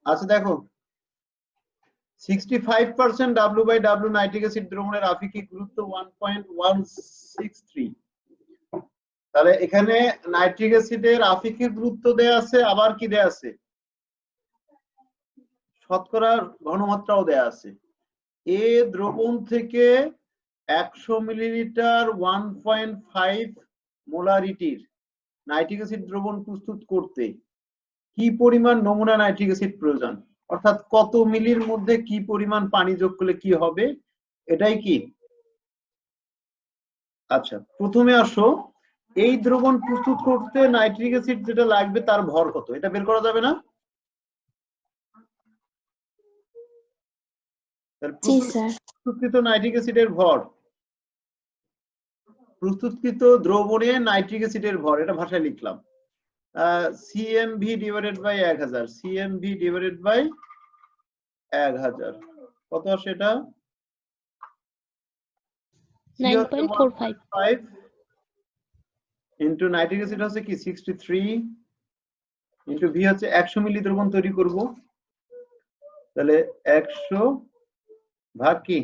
আচ্ছা দেখো 65% W/W nitric acid দ্রবণের আপেক্ষিক গুরুত্ব 1.163। তাহলে এখানে নাইট্রিক অ্যাসিডের আপেক্ষিক গুরুত্ব দেয়া আছে, আবার কি দেয়া আছে, শতকরার ঘনমাত্রাও দেয়া আছে। এ দ্রবণ থেকে 100 মিলিলিটার 1.5 মোলারিটির নাইট্রিক অ্যাসিড দ্রবণ প্রস্তুত করতে কি পরিমাণ নমুনা নাইট্রিক অ্যাসিড প্রয়োজন, অর্থাৎ কত মিলির মধ্যে কি পরিমাণ পানি যোগ করলে কি হবে, এটাই কি। আচ্ছা প্রথমে আসো, এই দ্রবণ প্রস্তুত করতে নাইট্রিক অ্যাসিড যেটা লাগবে তার ভর কত, এটা বের করা যাবে না? প্রস্তুতকৃত নাইট্রিক অ্যাসিডের ভর, প্রস্তুতকৃত দ্রবণে নাইট্রিক অ্যাসিডের ভর, এটা ভাষায় লিখলাম CMV divided by 1000, CMV divided by 1000 কত আসে, এটা 9.45 ইনটু নাইট্রিক অ্যাসিড হচ্ছে কি 63 ইনটু ভি হচ্ছে 100 মিলি দ্রবণ তৈরি করব, তাহলে 100 ভাগ কি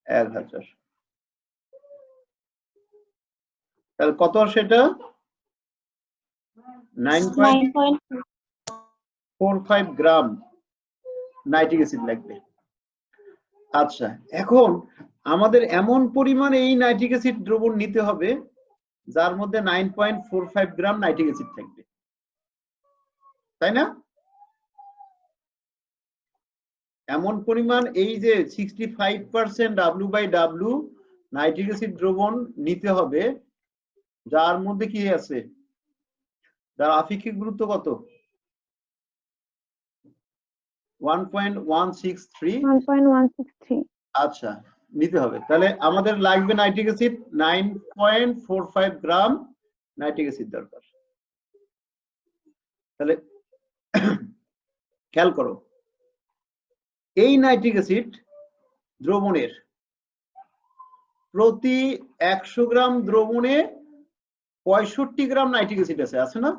1000, তাহলে কত আসে, এটা 9.45 গ্রাম নাইট্রিক অ্যাসিড লাগবে। আচ্ছা এখন আমাদের এমন পরিমাণে এই নাইট্রিক অ্যাসিড দ্রবণ নিতে হবে যার মধ্যে 9.45 গ্রাম নাইট্রিক অ্যাসিড থাকবে, তাই না? এমন পরিমাণ এই যে 65% W/W নাইট্রিক অ্যাসিড দ্রবণ নিতে হবে যার মধ্যে কি আছে, যার আপেক্ষিক গুরুত্ব কত 1.163। আচ্ছা নিতে হবে, তাহলে আমাদের লাগবে নাইট্রিক অ্যাসিড 9.45 গ্রাম নাইট্রিক অ্যাসিড দরকার। তাহলে খেয়াল করো, এই নাইট্রিক অ্যাসিড দ্রবণের প্রতি 100 গ্রাম দ্রবণে 65 গ্রাম নাইট্রিক অ্যাসিড আছে না?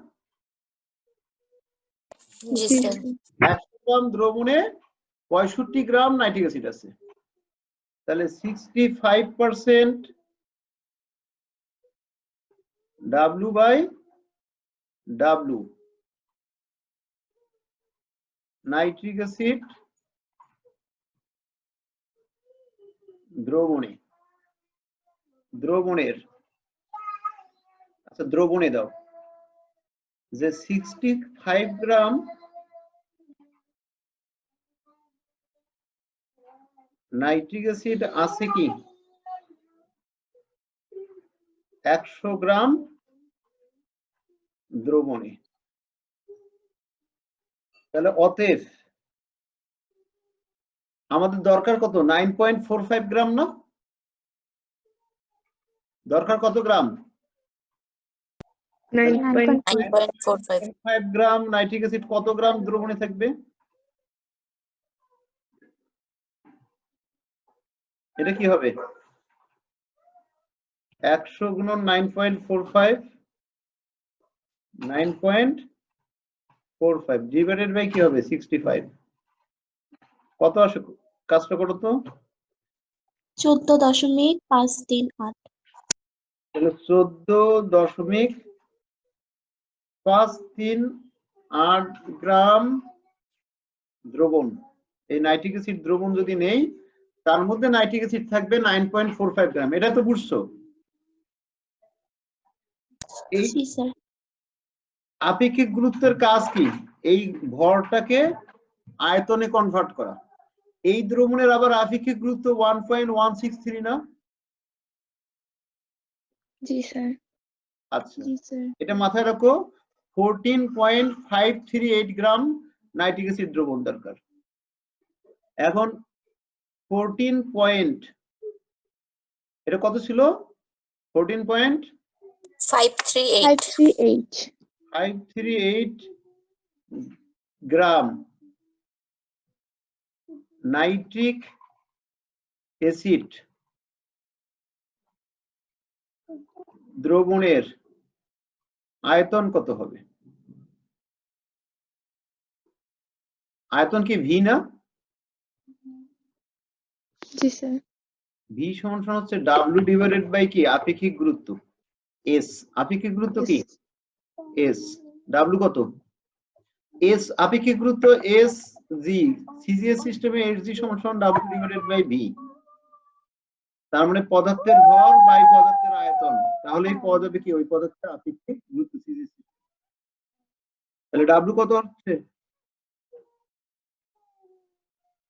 100 গ্রাম দ্রবণে 65 গ্রাম নাইট্রিক অ্যাসিড আছে, তাহলে 65% W/W নাইট্রিক অ্যাসিড দ্রবণের আচ্ছা দ্রবণে দাও যে 65 গ্রাম নাইট্রিক অ্যাসিড আছে কি 100 গ্রাম দ্রবণে, তাহলে অতএব আমাদের দরকার কত 9.45 গ্রাম না, দরকার কত গ্রাম 9.45 গ্রাম নাইট্রিক অ্যাসিড কত গ্রাম দ্রবণে থাকবে, এটা কি হবে 100 গুণন 9.45 9.45 ডিভাইডেড বাই কি হবে 65, কত আসে কাজটা করো তো 14.538, তাহলে 14.538 গ্রাম দ্রবণ, এই নাইট্রিক অ্যাসিড দ্রবণ যদি নেই তার মধ্যে নাইট্রিক অ্যাসিড থাকবে 9.45 গ্রাম, এটা তো বুঝছো। এই আপেক্ষিক গুরুত্বের কাজ কি, এই ভরটাকে আয়তনে কনভার্ট করা। এই দ্রবণের আবার আপেক্ষিক গুরুত্ব 1.163 না? জি স্যার। আচ্ছা এটা মাথায় রাখো, 14.538 গ্রাম নাইট্রিক অ্যাসিড দ্রবণ দরকার। এখন 14 পয়েন্ট, এটা কত ছিল 14.538 গ্রাম নাইট্রিক অ্যাসিড দ্রবণের আয়তন কত হবে, আয়তন কি ভি না? জি স্যার। ভি সমান সমান হচ্ছে ডাব্লিউ ডিভাইডেড বাই কি আপেক্ষিক গুরুত্ব এস। আপেক্ষিক গুরুত্ব কি এস, ডাব্লিউ কত এস আপেক্ষিক গুরুত্ব এস জি, সিজিএস সিস্টেমে এস জি সমান সমান ডাব্লিউ ডিভাইডেড বাই ভি। তার মানে পদার্থের ভর বাই পদার্থের আয়তন, তাহলেই পাওয়া যাবে কি ওই পদার্থের আপেক্ষিক গুরুত্ব সিজিএস। তাহলে ডাব্লিউ কত হচ্ছে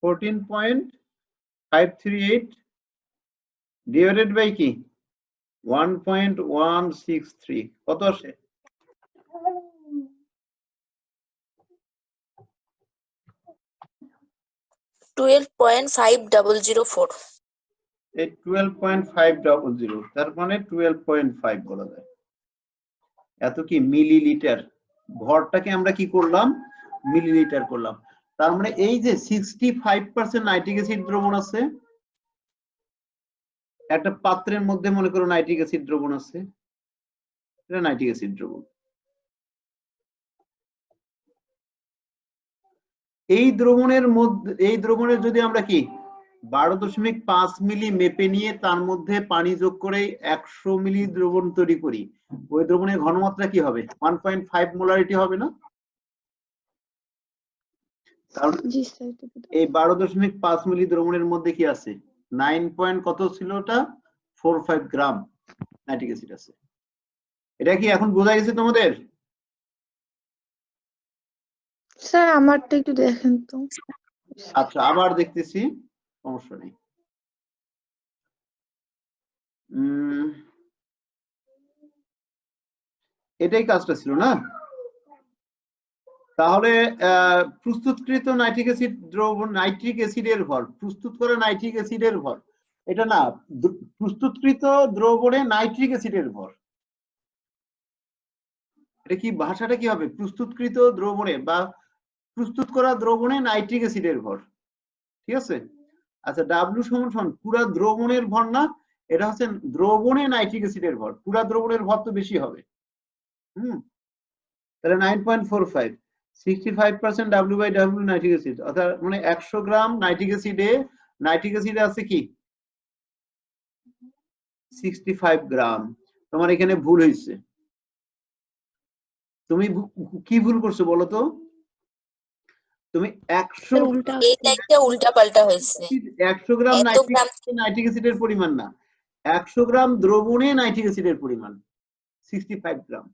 14.538 ডিভাইডেড বাই কি 1.163 কত আসে? এই 12.500, তার মানে 12.5 বলা যায়। এত কি মিলিলিটার, ভরটাকে আমরা কি করলাম মিলিলিটার করলাম। তার মানে এই যে 65% নাইট্রিক অ্যাসিড দ্রবণ আছে একটা পাত্রের মধ্যে, মনে করো নাইট্রিক অ্যাসিড দ্রবণ আছে, এটা নাইট্রিক অ্যাসিড দ্রবণ। এই দ্রবণের যদি আমরা কি 12.5 মিলি মেপে নিয়ে তার মধ্যে পানি যোগ করে 100 মিলি দ্রবণ তৈরি করি, ওই দ্রবণের ঘনমাত্রা কি হবে 1.5 মোলারিটি হবে না? কারণ এই 12.5 মিলি দ্রবণের মধ্যে কি আছে 9 কত ছিল ওটা 45 গ্রাম নাইট্রিক অ্যাসিড আছে। এটা কি এখন বোঝা গেছে তোমাদের? স্যার আমারটা একটু দেখেন তো। আচ্ছা আবার দেখতেছি, সমস্যা নেই। এটাই কাজটা ছিল না? তাহলে প্রস্তুতকৃত নাইট্রিক অ্যাসিড দ্রবণ, নাইট্রিক অ্যাসিডের ভর, প্রস্তুত করা নাইট্রিক অ্যাসিডের ভর, এটা না প্রস্তুতকৃত দ্রবণে নাইট্রিক অ্যাসিডের ভর। এটা কি ভাষাটা কি হবে প্রস্তুতকৃত দ্রবণে বা প্রস্তুত করা দ্রবণে নাইট্রিক অ্যাসিডের ভর, ঠিক আছে? আচ্ছা ডাব্লিউ সমান সমান পুরা দ্রবণের ভর না, এটা হচ্ছে দ্রবণে নাইট্রিক অ্যাসিডের ভর, পুরা দ্রবণের ভর তো বেশি হবে। তাহলে 9.45 65% W by W nitric acid, অর্থাৎ মানে 100 গ্রাম নাইট্রিক অ্যাসিডে আছে কি 65 গ্রাম। তোমার এখানে ভুল হয়েছে, তুমি কি ভুল করছো বলো তো? তুমি 100 উল্টা পাল্টা হয়েছে। 100 গ্রাম নাইট্রিক অ্যাসিডের পরিমাণ না, 100 গ্রাম দ্রবণে নাইট্রিক অ্যাসিডের পরিমাণ 65 গ্রাম।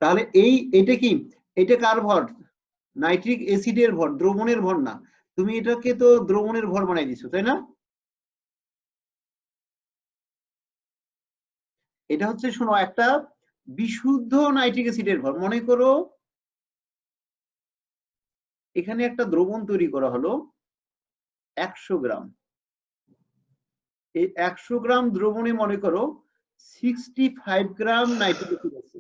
তাহলে এটা কি, এটা কার ভর? নাইট্রিক অ্যাসিডের ভর, দ্রবণের ভর না। তুমি এটাকে তো দ্রবণের ভর বানাই দিছো, তাই না? এটা হচ্ছে শোনো একটা বিশুদ্ধ নাইট্রিক অ্যাসিডের ভর। মনে করো এখানে একটা দ্রবণ তৈরি করা হলো 100 গ্রাম, এই 100 গ্রাম দ্রবণে মনে করো 65 গ্রাম নাইট্রিক অ্যাসিড আছে।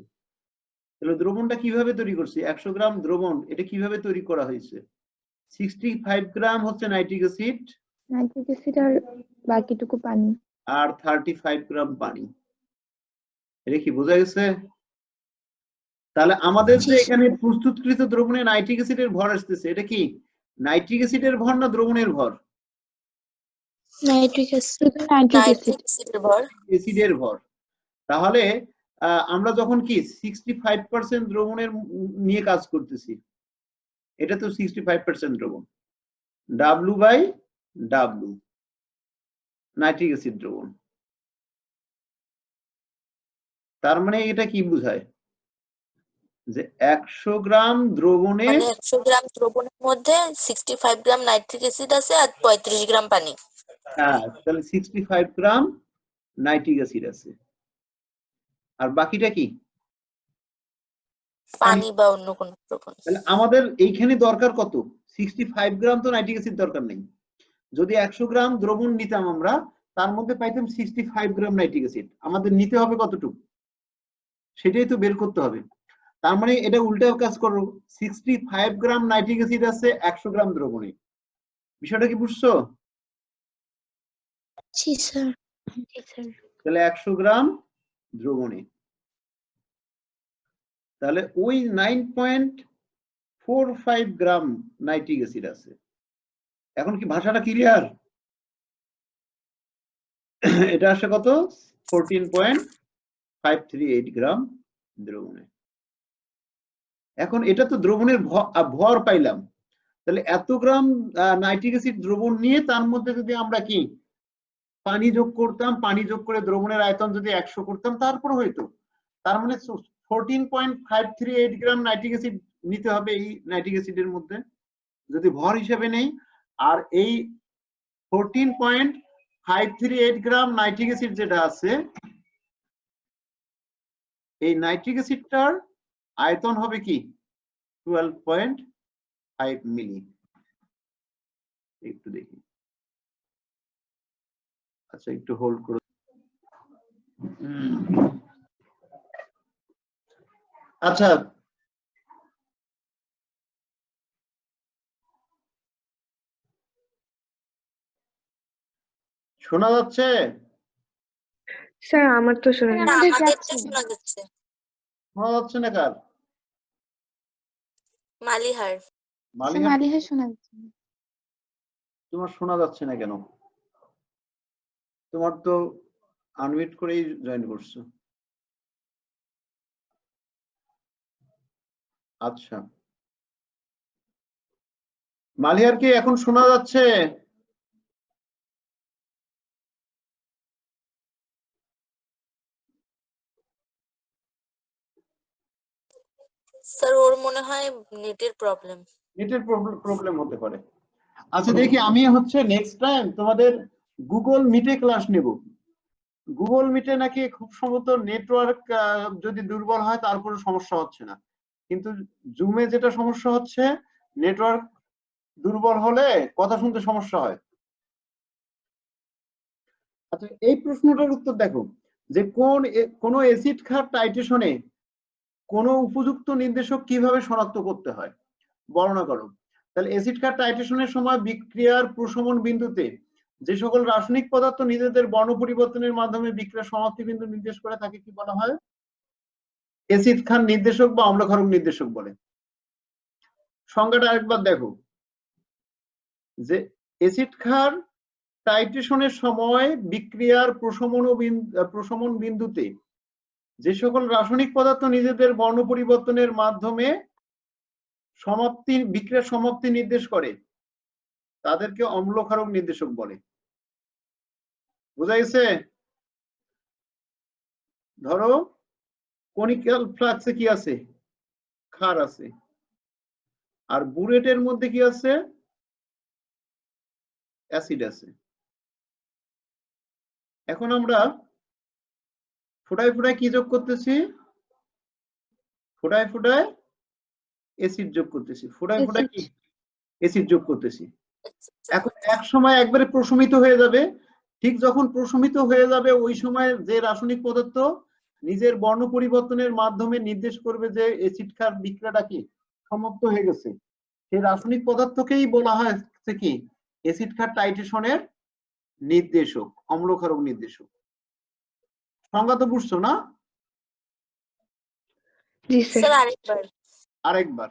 তাহলে দ্রবণটা কিভাবে তৈরি করছি? 100 গ্রাম দ্রবণ এটা কিভাবে তৈরি করা হয়েছে? 65 গ্রাম হচ্ছে নাইট্রিক অ্যাসিড আর বাকিটুকু পানি, আর 35 গ্রাম পানি। এটা কি বোঝা গেছে? তাহলে আমাদের যে এখানে প্রস্তুতকৃত দ্রবণে নাইট্রিক অ্যাসিডের ভর আসতেছে, এটা কি নাইট্রিক অ্যাসিডের ভর না দ্রবণের ভর? নাইট্রিক অ্যাসিডের ভর। তাহলে আমরা যখন কি 65% দ্রবণের নিয়ে কাজ করতেছি, এটা তো 65% দ্রবণ, W by W nitric acid দ্রবণ। তার মানে এটা কি বোঝায় যে 100 গ্রাম দ্রবণে 100 গ্রাম দ্রবণের মধ্যে 65 গ্রাম নাইট্রিক অ্যাসিড আছে আর 35 গ্রাম পানি। হ্যাঁ, তাহলে 65 গ্রাম নাইট্রিক অ্যাসিড আছে আর বাকিটা কি পানি বা অন্য কোনো দ্রবণ। তাহলে আমাদের এইখানে দরকার কত 65 গ্রাম তো নাইট্রিক অ্যাসিড দরকার নেই। যদি 100 গ্রাম দ্রবণ নিতাম আমরা, তার মধ্যে পাইতাম 65 গ্রাম নাইট্রিক অ্যাসিড। আমাদের নিতে হবে কতটুকু সেটাই তো বের করতে হবে। তার মানে এটা উল্টা কাজ করো, 65 গ্রাম নাইট্রিক অ্যাসিড আছে 100 গ্রাম দ্রবণে। বিষয়টা কি বুঝছো? জি স্যার। তাহলে 100 গ্রাম দ্রবণে, তাহলে ওই 4-5 গ্রাম নাইট্রিক অ্যাসিড আছে। এখন কি ভাষাটা ক্লিয়ার? এটা আসে কত? 14.538 গ্রাম দ্রবণে। এখন এটা তো দ্রবণের ভর পাইলাম, তাহলে এত গ্রাম নাইট্রিক অ্যাসিড দ্রবণ নিয়ে তার মধ্যে যদি আমরা কি পানি যোগ করতাম, পানি যোগ করে দ্রবণের আয়তন যদি 100 করতাম তারপর হইতো। তার মানে 14.538 গ্রাম নাইট্রিক অ্যাসিড নিতে হবে এই নাইট্রিক অ্যাসিডের মধ্যে যদি ভর হিসেবে নেই। আর এই 14.538 গ্রাম নাইট্রিক অ্যাসিড যেটা আছে, এই নাইট্রিক অ্যাসিডটার আয়তন হবে কি 12.5 মিলি। একটু দেখি, আচ্ছা একটু হোল্ড করো। আচ্ছা শোনা যাচ্ছে? স্যার আমার তো শোনা না, যাচ্ছে। আমাদেরটা শোনা যাচ্ছে। শোনা যাচ্ছে না কার? মালিহার। মালিহা, মালিহা শোনা যাচ্ছে না। তোমার শোনা যাচ্ছে না কেন? তোমার তো আনমিউট করেই জয়েন করছো। আচ্ছা, মালিহার কি এখন শোনা যাচ্ছে? স্যার ওর মনে হয় নেটের প্রবলেম। নেটের প্রবলেম হতে পারে। আচ্ছা দেখি, আমি হচ্ছে নেক্সট টাইম তোমাদের গুগল মিটে ক্লাস নেব। গুগল মিটে নাকি খুব সম্ভবত নেটওয়ার্ক যদি দুর্বল হয় তারপরে সমস্যা হচ্ছে না, কিন্তু জুমে যেটা সমস্যা হচ্ছে নেটওয়ার্ক দুর্বল হলে কথা শুনতে সমস্যা হয়। আচ্ছা এই প্রশ্নটার উত্তর দেখো, যে কোন অ্যাসিড ক্ষার টাইট্রেশনে কোন উপযুক্ত নির্দেশক কিভাবে শনাক্ত করতে হয় বর্ণনা করো। তাহলে অ্যাসিড ক্ষার টাইট্রেশনের সময় বিক্রিয়ার প্রশমন বিন্দুতে যে সকল রাসায়নিক পদার্থ নিজেদের বর্ণ পরিবর্তনের মাধ্যমে বিক্রিয়ার সমাপ্তি বিন্দু নির্দেশ করে তাকে কি বলা হয়? অ্যাসিড ক্ষার নির্দেশক বা অম্লক্ষারক নির্দেশক বলে। সংজ্ঞাটা আরেকবার দেখো, যে অ্যাসিড ক্ষার টাইট্রেশনের সময় বিক্রিয়ার প্রশমন বিন্দুতে যে সকল রাসায়নিক পদার্থ নিজেদের বর্ণ পরিবর্তনের মাধ্যমে বিক্রিয়ার সমাপ্তি নির্দেশ করে তাদেরকে অম্লক্ষারক নির্দেশক বলে। বোঝা গেছে? ধরো কনিক্যাল ফ্লাক্সে কি আছে? ক্ষার আছে। আর বুরেটের মধ্যে কি আছে? অ্যাসিড আছে। এখন আমরা ফোটায় ফোটায় কি যোগ করতেছি? ফোটায় ফোটায় অ্যাসিড যোগ করতেছি। ফোটায় ফোটায় কি অ্যাসিড যোগ করতেছি। এখন এক সময় একবারে প্রশমিত হয়ে যাবে। ঠিক যখন প্রশমিত হয়ে যাবে ওই সময় যে রাসায়নিক পদার্থ নিজের বর্ণ পরিবর্তনের মাধ্যমে নির্দেশ করবে যে অ্যাসিড ক্ষার বিক্রিয়াটা কি সমাপ্ত হয়ে গেছে, সেই রাসায়নিক পদার্থকেই বলা হয় কি অ্যাসিড ক্ষার টাইট্রেশনের নির্দেশক, অম্লক্ষারক নির্দেশক। সংজ্ঞা তো বুঝছো না? জি স্যার স্যার। আরেকবার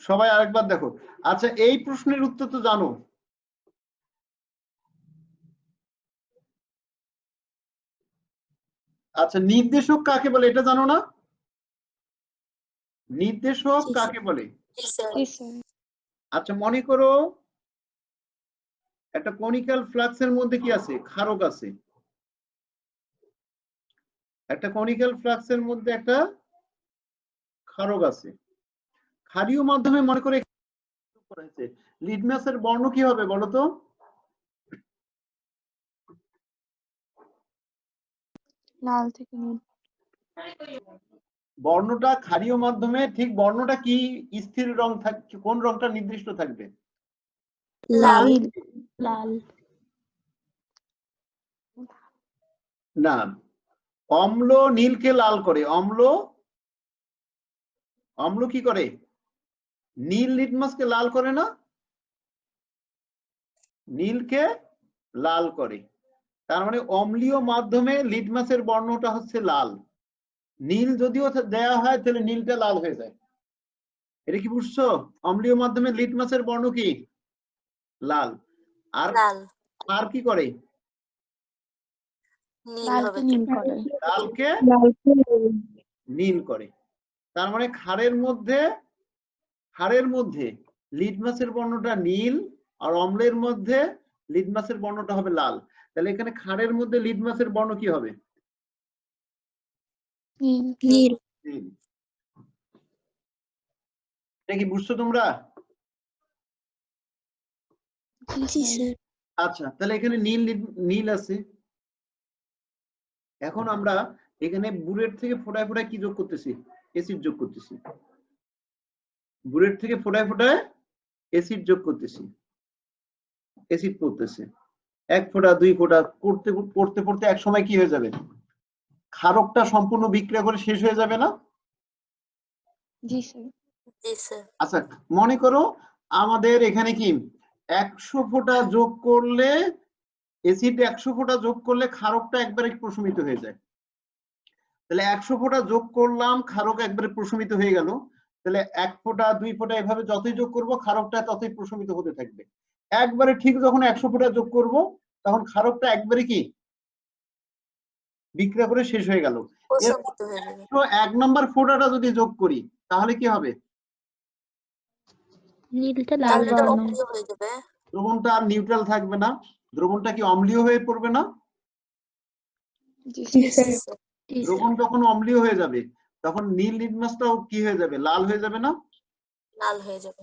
সবাই আরেকবার দেখো। আচ্ছা এই প্রশ্নের উত্তর তো জানো? আচ্ছা নির্দেশক কাকে বলে এটা জানো না? নির্দেশক কাকে বলে? জি স্যার। আচ্ছা মনে করো একটা কনিক্যাল ফ্লাক্সের মধ্যে কি আছে? ক্ষারক আছে। একটা কনিক্যাল ফ্লাক্সের মধ্যে একটা ক্ষারক আছে। ক্ষারীয় মাধ্যমে মনে করে লিটমাসের বর্ণ কি হবে বলো তো? লাল থেকে নীল। বর্ণটা ক্ষারীয় মাধ্যমে ঠিক বর্ণটা কি স্থির রং থাকবে? কোন রংটা নির্দিষ্ট থাকবে? লাল। লাল। না, অম্ল নীলকে লাল করে। অম্ল অম্ল কি করে? নীল লিটমাসকে লাল করে না? নীলকে লাল করে। তার মানে অম্লীয় মাধ্যমে লিটমাসের বর্ণটা হচ্ছে লাল। নীল যদিও দেয়া হয় তাহলে নীলটা লাল হয়ে যায়। এটা কি বুঝছো? অম্লীয় মাধ্যমে লিটমাসের বর্ণ কি? লাল। আর লাল আর কি করে? নীল লালকে হবে নীল করে। লালকে লালকে নীল করে। তার মানে ক্ষারের মধ্যে লিটমাসের বর্ণটা নীল, আর অম্লের মধ্যে লিটমাসের বর্ণটা হবে লাল। তাহলে এখানে ক্ষারের মধ্যে লিটমাসের বর্ণ কি হবে? নীল। নীল। নীল। এটা কি বুঝছো তোমরা? জি স্যার। আচ্ছা, তাহলে এখানে নীল আছে। এখন আমরা এখানে বুলেট থেকে ফোটায় ফোটায় কি যোগ করতেছি? অ্যাসিড যোগ করতেছি। বুলেট থেকে ফোটায় ফোটায় অ্যাসিড যোগ করতেছি, অ্যাসিড পড়তেছে। 1 ফোঁটা 2 ফোঁটা পড়তে পড়তে এক সময় কি হয়ে যাবে? ক্ষারকটা সম্পূর্ণ বিক্রিয়া করে শেষ হয়ে যাবে না? জি স্যার। জি স্যার আচ্ছা, মনে করো আমাদের এখানে কি 100 ফোঁটা যোগ করলে, অ্যাসিড 100 ফোঁটা যোগ করলে ক্ষারকটা একবারে প্রশমিত হয়ে যায়। তাহলে 100 ফোঁটা যোগ করলাম, ক্ষারক একবারে প্রশমিত হয়ে গেল। তাহলে 1 ফোঁটা 2 ফোঁটা এভাবে যতই যোগ করব ক্ষারকটা ততই প্রশমিত হতে থাকবে। একবারে ঠিক যখন 100 ফোঁটা যোগ করব তখন ক্ষারকটা একবারে কি বিক্রিয়া করে শেষ হয়ে গেল। প্রশমিত হয়ে যাবে। 1 নাম্বার ফোঁটাটা যদি যোগ করি তাহলে কি হবে? নীলটা লাল তাহলে এটা বর্ণ। অম্লীয় হয়ে যাবে। দ্রবণটা আর নিউট্রাল থাকবে না, দ্রবণটা কি অম্লীয় হয়ে পড়বে না? জি জি স্যার। স্যার। জি স্যার। দ্রবণ যখন অম্লীয় হয়ে যাবে তখন নীল লিটমাসটাও কি হয়ে যাবে? লাল হয়ে যাবে না? লাল হয়ে যাবে।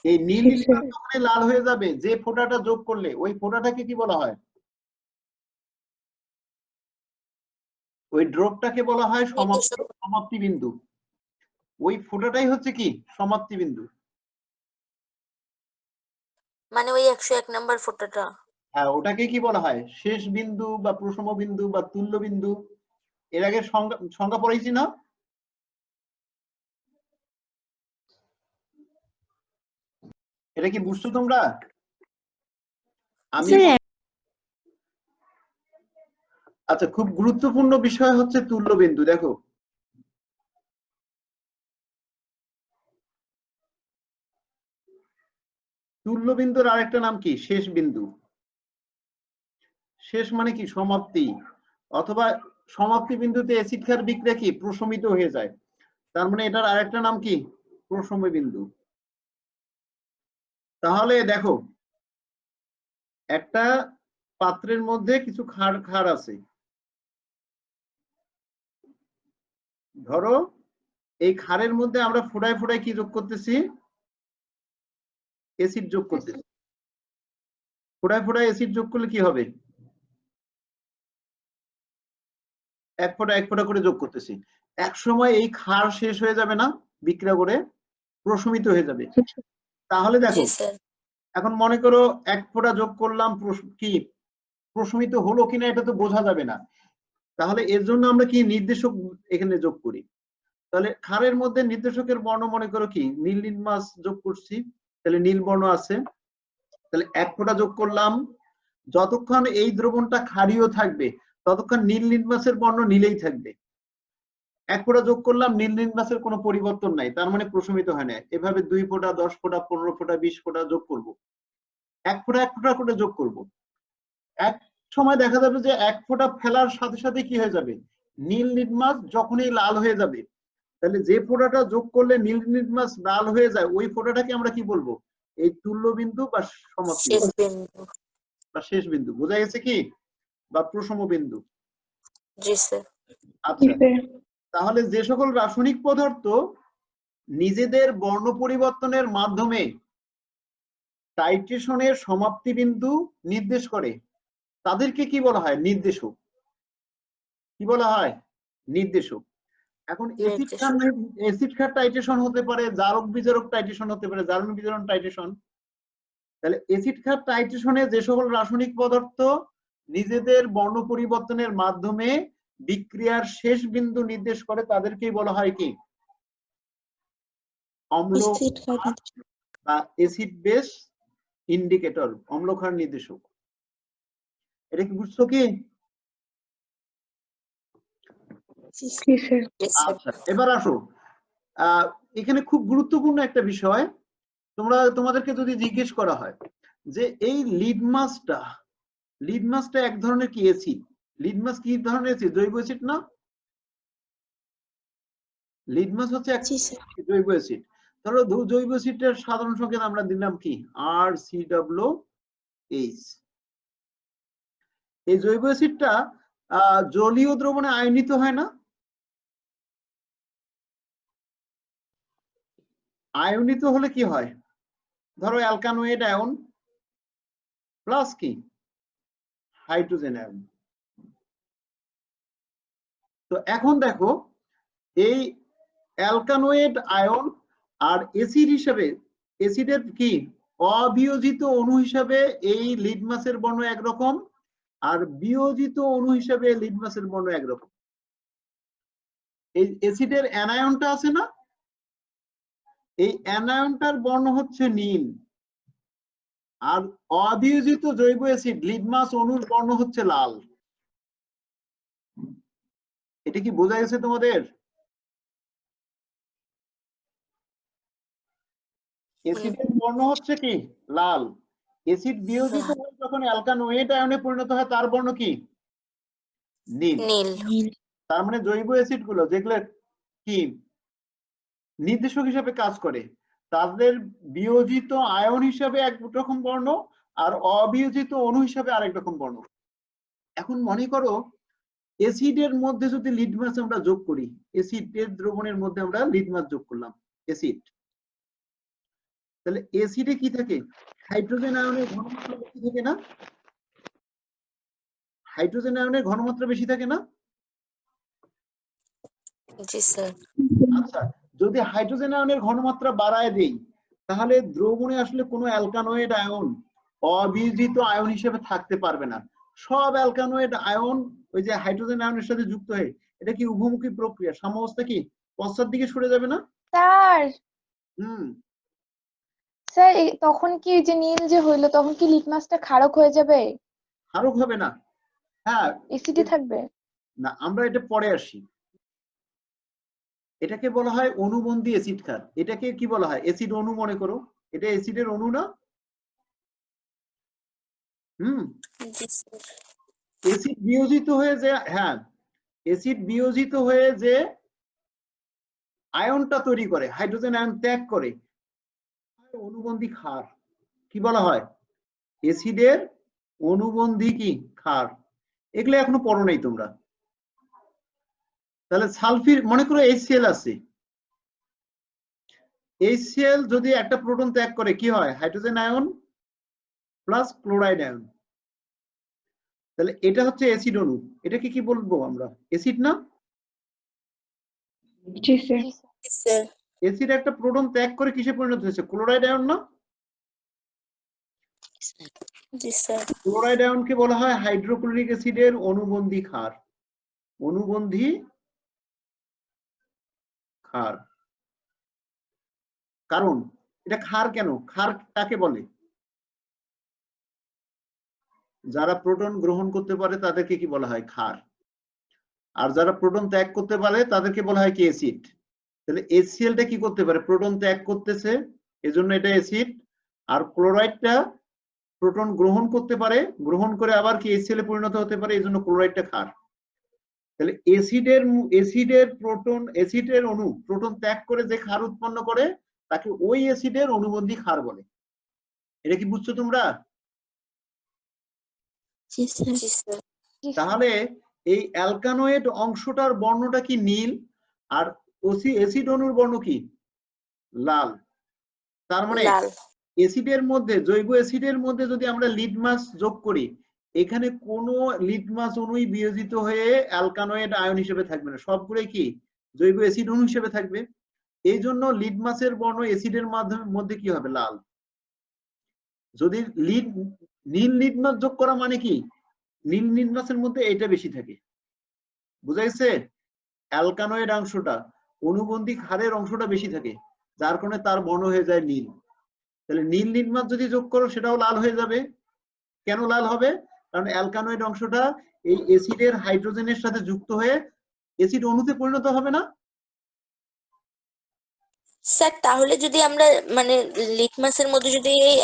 এই নীল জি লিটমাস স্যার। যখন লাল হয়ে যাবে, যে ফোঁটাটা যোগ করলে ওই ফোঁটাটাকে কি বলা হয়? ওই ড্রপটাকে বলা হয় নির্দেশক সমাপ্তি বিন্দু। ওই ফোঁটাটাই হচ্ছে কি সমাপ্তি বিন্দু। মানে ওই 101 নাম্বার ফোঁটাটা। হ্যাঁ, ওটাকে কি বলা হয়? শেষ বিন্দু বা প্রশম বিন্দু বা তুল্য বিন্দু। এর আগে সংজ্ঞা পড়েছি না? এটা কি বুঝছো তোমরা? আমি স্যার আচ্ছা, খুব গুরুত্বপূর্ণ বিষয় হচ্ছে তুল্য বিন্দু। দেখো, তুল্য বিন্দুর আরেকটা নাম কি? শেষ বিন্দু। শেষ মানে কি? সমাপ্তি। অথবা সমাপ্তি বিন্দুতে অ্যাসিড ক্ষার বিক্রিয়া কি প্রশমিত হয়ে যায়। তার মানে এটার আরেকটা নাম কি? প্রশম বিন্দু। তাহলে দেখো, একটা পাত্রের মধ্যে কিছু ক্ষার আছে। ধরো এই ক্ষারের মধ্যে আমরা ফোঁটায় ফোঁটায় কি যোগ করতেছি? অ্যাসিড যোগ করতেছি। ফোঁটায় ফোঁটায় অ্যাসিড যোগ করলে কি হবে? 1 ফোঁটা 1 ফোঁটা করে যোগ করতেছি। এক সময় এই ক্ষার শেষ হয়ে যাবে না? বিক্রিয়া করে প্রশমিত হয়ে যাবে। তাহলে দেখো, জি স্যার এখন মনে করো 1 ফোঁটা যোগ করলাম, কি প্রশমিত হলো কিনা এটা তো বোঝা যাবে না। তাহলে এর জন্য আমরা কি নির্দেশক এখানে যোগ করি। তাহলে ক্ষারের মধ্যে নির্দেশকের বর্ণ মনে করো কি নীল লিটমাস যোগ করছি, তাহলে নীল বর্ণ আছে। তাহলে 1 ফোঁটা যোগ করলাম, যতক্ষণ এই দ্রবণটা ক্ষারীয় থাকবে ততক্ষণ নীল লিটমাসের বর্ণ নীলেই থাকবে। 1 ফোঁটা যোগ করলাম, নীল লিটমাসের কোনো পরিবর্তন নাই, তার মানে প্রশমিত হয় না। এভাবে 2 ফোঁটা 10 ফোঁটা 15 ফোঁটা 20 ফোঁটা যোগ করব। 1 ফোঁটা 1 ফোঁটা করে যোগ করব। এক সময় দেখা যাবে যে 1 ফোঁটা ফেলার সাথে সাথে কি হয়ে যাবে? নীল লিটমাস যখনই লাল হয়ে যাবে, তাহলে যে ফোঁটাটা যোগ করলে নীল লিটমাস লাল হয়ে যায় ওই ফোঁটাটাকে আমরা কি বলবো? এই তুল্য বিন্দু বা সমাপ্তি শেষ বিন্দু। বা শেষ বিন্দু। বোঝা গেছে কি? বা প্রশম বিন্দু। জি স্যার জি আচ্ছা, স্যার। তাহলে যে সকল রাসায়নিক পদার্থ নিজেদের বর্ণ পরিবর্তনের মাধ্যমে টাইট্রেশনের সমাপ্তি বিন্দু নির্দেশ করে তাদেরকে কি বলা হয়? নির্দেশক। কি বলা হয়? নির্দেশক। এখন নির্দেশক অ্যাসিড ক্ষার টাইট্রেশন হতে পারে, জারক বিজারক টাইট্রেশন হতে পারে, জারণ বিজারণ টাইট্রেশন। তাহলে অ্যাসিড ক্ষার টাইট্রেশনে যে সকল রাসায়নিক পদার্থ নিজেদের বর্ণ পরিবর্তনের মাধ্যমে বিক্রিয়ার শেষ বিন্দু নির্দেশ করে তাদেরকেই বলা হয় কি? অম্ল এসিড কার্বন বা অ্যাসিড বেস ইন্ডিকেটর, অম্লক্ষার নির্দেশক। এটা কি বুঝছো কি? জি জি স্যার। জি স্যার। আচ্ছা, এবার আসো, এখানে খুব গুরুত্বপূর্ণ একটা বিষয়, তোমাদেরকে যদি জিজ্ঞেস করা হয় যে এই লিডমাসটা এক ধরনের কি অ্যাসিড, লিডমাস কি ধরনের অ্যাসিড? জৈব অ্যাসিড না? লিডমাস হচ্ছে এক জি স্যার জৈব অ্যাসিড। ধরো জৈব অ্যাসিডের সাধারণ সংকেত আমরা দিলাম কি RCOH। এই জৈব অ্যাসিডটা জলীয় দ্রবণে আয়নিত হয় না? আয়নিত হলে কি হয়? ধরো অ্যালকানোয়েট আয়ন প্লাস কি হাইড্রোজেন আয়ন। তো এখন দেখো এই অ্যালকানোয়েট আয়ন আর অ্যাসিড হিসেবে, অ্যাসিডের কি অবিয়োজিত অণু হিসাবে এই লিডমাসের বর্ণ একরকম, আর বিয়োজিত অণু হিসাবে লিডমাসের বর্ণ একরকম। এই অ্যাসিডের অ্যানায়নটা আছে না, এই অ্যানায়নটার বর্ণ হচ্ছে নীল, আর অবিয়োজিত জৈব অ্যাসিড লিডমাস অণুর বর্ণ হচ্ছে লাল। এটা কি বোঝা গেছে তোমাদের? অ্যাসিডের বর্ণ হচ্ছে কি লাল, অ্যাসিড বিয়োজিত হয়ে যখন অ্যালকানোয়েট আয়নে পরিণত হয় তার বর্ণ কি নীল। নীল। নীল তার মানে জৈব অ্যাসিড গুলো যেগুলো কি নির্দেশক হিসাবে কাজ করে, তাদের বিয়োজিত আয়ন হিসাবে এক রকম বর্ণ, আর অবিয়োজিত অণু হিসাবে আরেক রকম বর্ণ। এখন মনে করো অ্যাসিডের মধ্যে যদি লিডমাস আমরা যোগ করি, অ্যাসিডের দ্রবণের মধ্যে আমরা লিডমাস যোগ করলাম অ্যাসিড, তাহলে অ্যাসিডে কি থাকে? হাইড্রোজেন আয়নের ঘনমাত্রা বেশি থাকে না? হাইড্রোজেন আয়নের ঘনমাত্রা বেশি থাকে না? জি স্যার। আচ্ছা, যদি হাইড্রোজেন আয়নের ঘনমাত্রা বাড়ায় দেই, তাহলে দ্রবণে আসলে কোনো অ্যালকানোয়েড আয়ন অবিয়োজিত আয়ন হিসেবে থাকতে পারবে না। সব অ্যালকানোয়েড আয়ন ওই যে হাইড্রোজেন আয়নের সাথে যুক্ত হয়ে এটা কি উভমুখী প্রক্রিয়া, সাম্যাবস্থা কি পশ্চাৎ দিকে সরে যাবে না? স্যার হুম, স্যার তখন কি যে নীল যে হইলো তখন কি লিটমাসটা ক্ষারক হয়ে যাবে, ক্ষারক হবে না। হ্যাঁ, এসিডি থাকবে? না, আমরা এটা পরে আসি। এটাকে বলা হয় অণুবন্ধী অ্যাসিড ক্ষার। এটাকে কি বলা হয়? অ্যাসিড অণু মনে করো, এটা অ্যাসিডের অণু না? হুম, জি স্যার। অ্যাসিড বিয়োজিত হয়ে যে, হ্যাঁ, অ্যাসিড বিয়োজিত হয়ে যে আয়নটা তৈরি করে, হাইড্রোজেন আয়ন ত্যাগ করে, অনুবন্ধী ক্ষার। কি বলা হয়? অ্যাসিডের অনুবন্ধী কি ক্ষার। এগুলো এখনো পড়ো নাই তোমরা। তাহলে সালফির মনে করো HCl আছে, HCl যদি একটা প্রোটন ত্যাগ করে কি হয়? Hydrogen ion plus chloride ion. তাহলে এটা হচ্ছে অ্যাসিড অণু। এটাকে কি বলবো আমরা? অ্যাসিড না? জি স্যার। জি স্যার। অ্যাসিড একটা প্রোটন ত্যাগ করে কিসে পরিণত হয়েছে? ক্লোরাইড আয়ন না? জি স্যার। ক্লোরাইড আয়নকে বলা হয় হাইড্রোক্লোরিক অ্যাসিডের অনুবন্ধী ক্ষার। অনুবন্ধী ক্ষার। কারণ এটা ক্ষার কেন? ক্ষার কাকে বলে? যারা প্রোটন গ্রহণ করতে পারে তাদেরকে কি বলা হয়? ক্ষার। আর যারা প্রোটন ত্যাগ করতে পারে তাদেরকে বলা হয় কি? অ্যাসিড। তাহলে HClটা কি করতে পারে? প্রোটন ত্যাগ করতেছে, এজন্য এটা অ্যাসিড। আর ক্লোরাইডটা প্রোটন গ্রহণ করতে পারে, গ্রহণ করে আবার কি HCl এ পরিণত হতে পারে, এজন্য ক্লোরাইডটা ক্ষার। তাহলে অ্যাসিডের অণু প্রোটন ত্যাগ করে যে ক্ষার উৎপন্ন করে তাকে ওই অ্যাসিডের অনুবন্ধী ক্ষার বলে। এটা কি বুঝছো তোমরা? জি স্যার জি স্যার। তাহলে এই অ্যালকানোয়েড অংশটার বর্ণটা কি নীল, আর অ্যাসিড অণুর বর্ণ কি লাল। তার মানে লাল। অ্যাসিডের মধ্যে, জৈব অ্যাসিডের মধ্যে যদি আমরা লিডমাস যোগ করি, এখানে কোনো লিডমাস অণুই বিয়োজিত হয়ে অ্যালকানোয়েড আয়ন হিসেবে থাকবে না, সবগুলোই কি জৈব অ্যাসিড অণু হিসেবে থাকবে। এই জন্য লিডমাসের বর্ণ অ্যাসিডের মধ্যে কি হবে? লাল। যদি নীল লিডমাস যোগ করা মানে কি? নীল লিডমাসের মধ্যে এটা বেশি থাকে। বুঝা গেছে? অ্যালকানোয়েড অংশটা, অনুবন্ধী ক্ষারের অংশটা বেশি থাকে। যার কারণে তার বর্ণ হয়ে যায় নীল। তাহলে নীল লিটমাস যদি যোগ করো সেটাও লাল হয়ে যাবে। কেন লাল হবে? কারণ অ্যালকানয়েড অংশটা এই অ্যাসিডের হাইড্রোজেনের সাথে যুক্ত হয়ে অ্যাসিড অণুতে পরিণত হবে না? স্যার তাহলে যদি আমরা মানে লিটমাসের মধ্যে যদি এই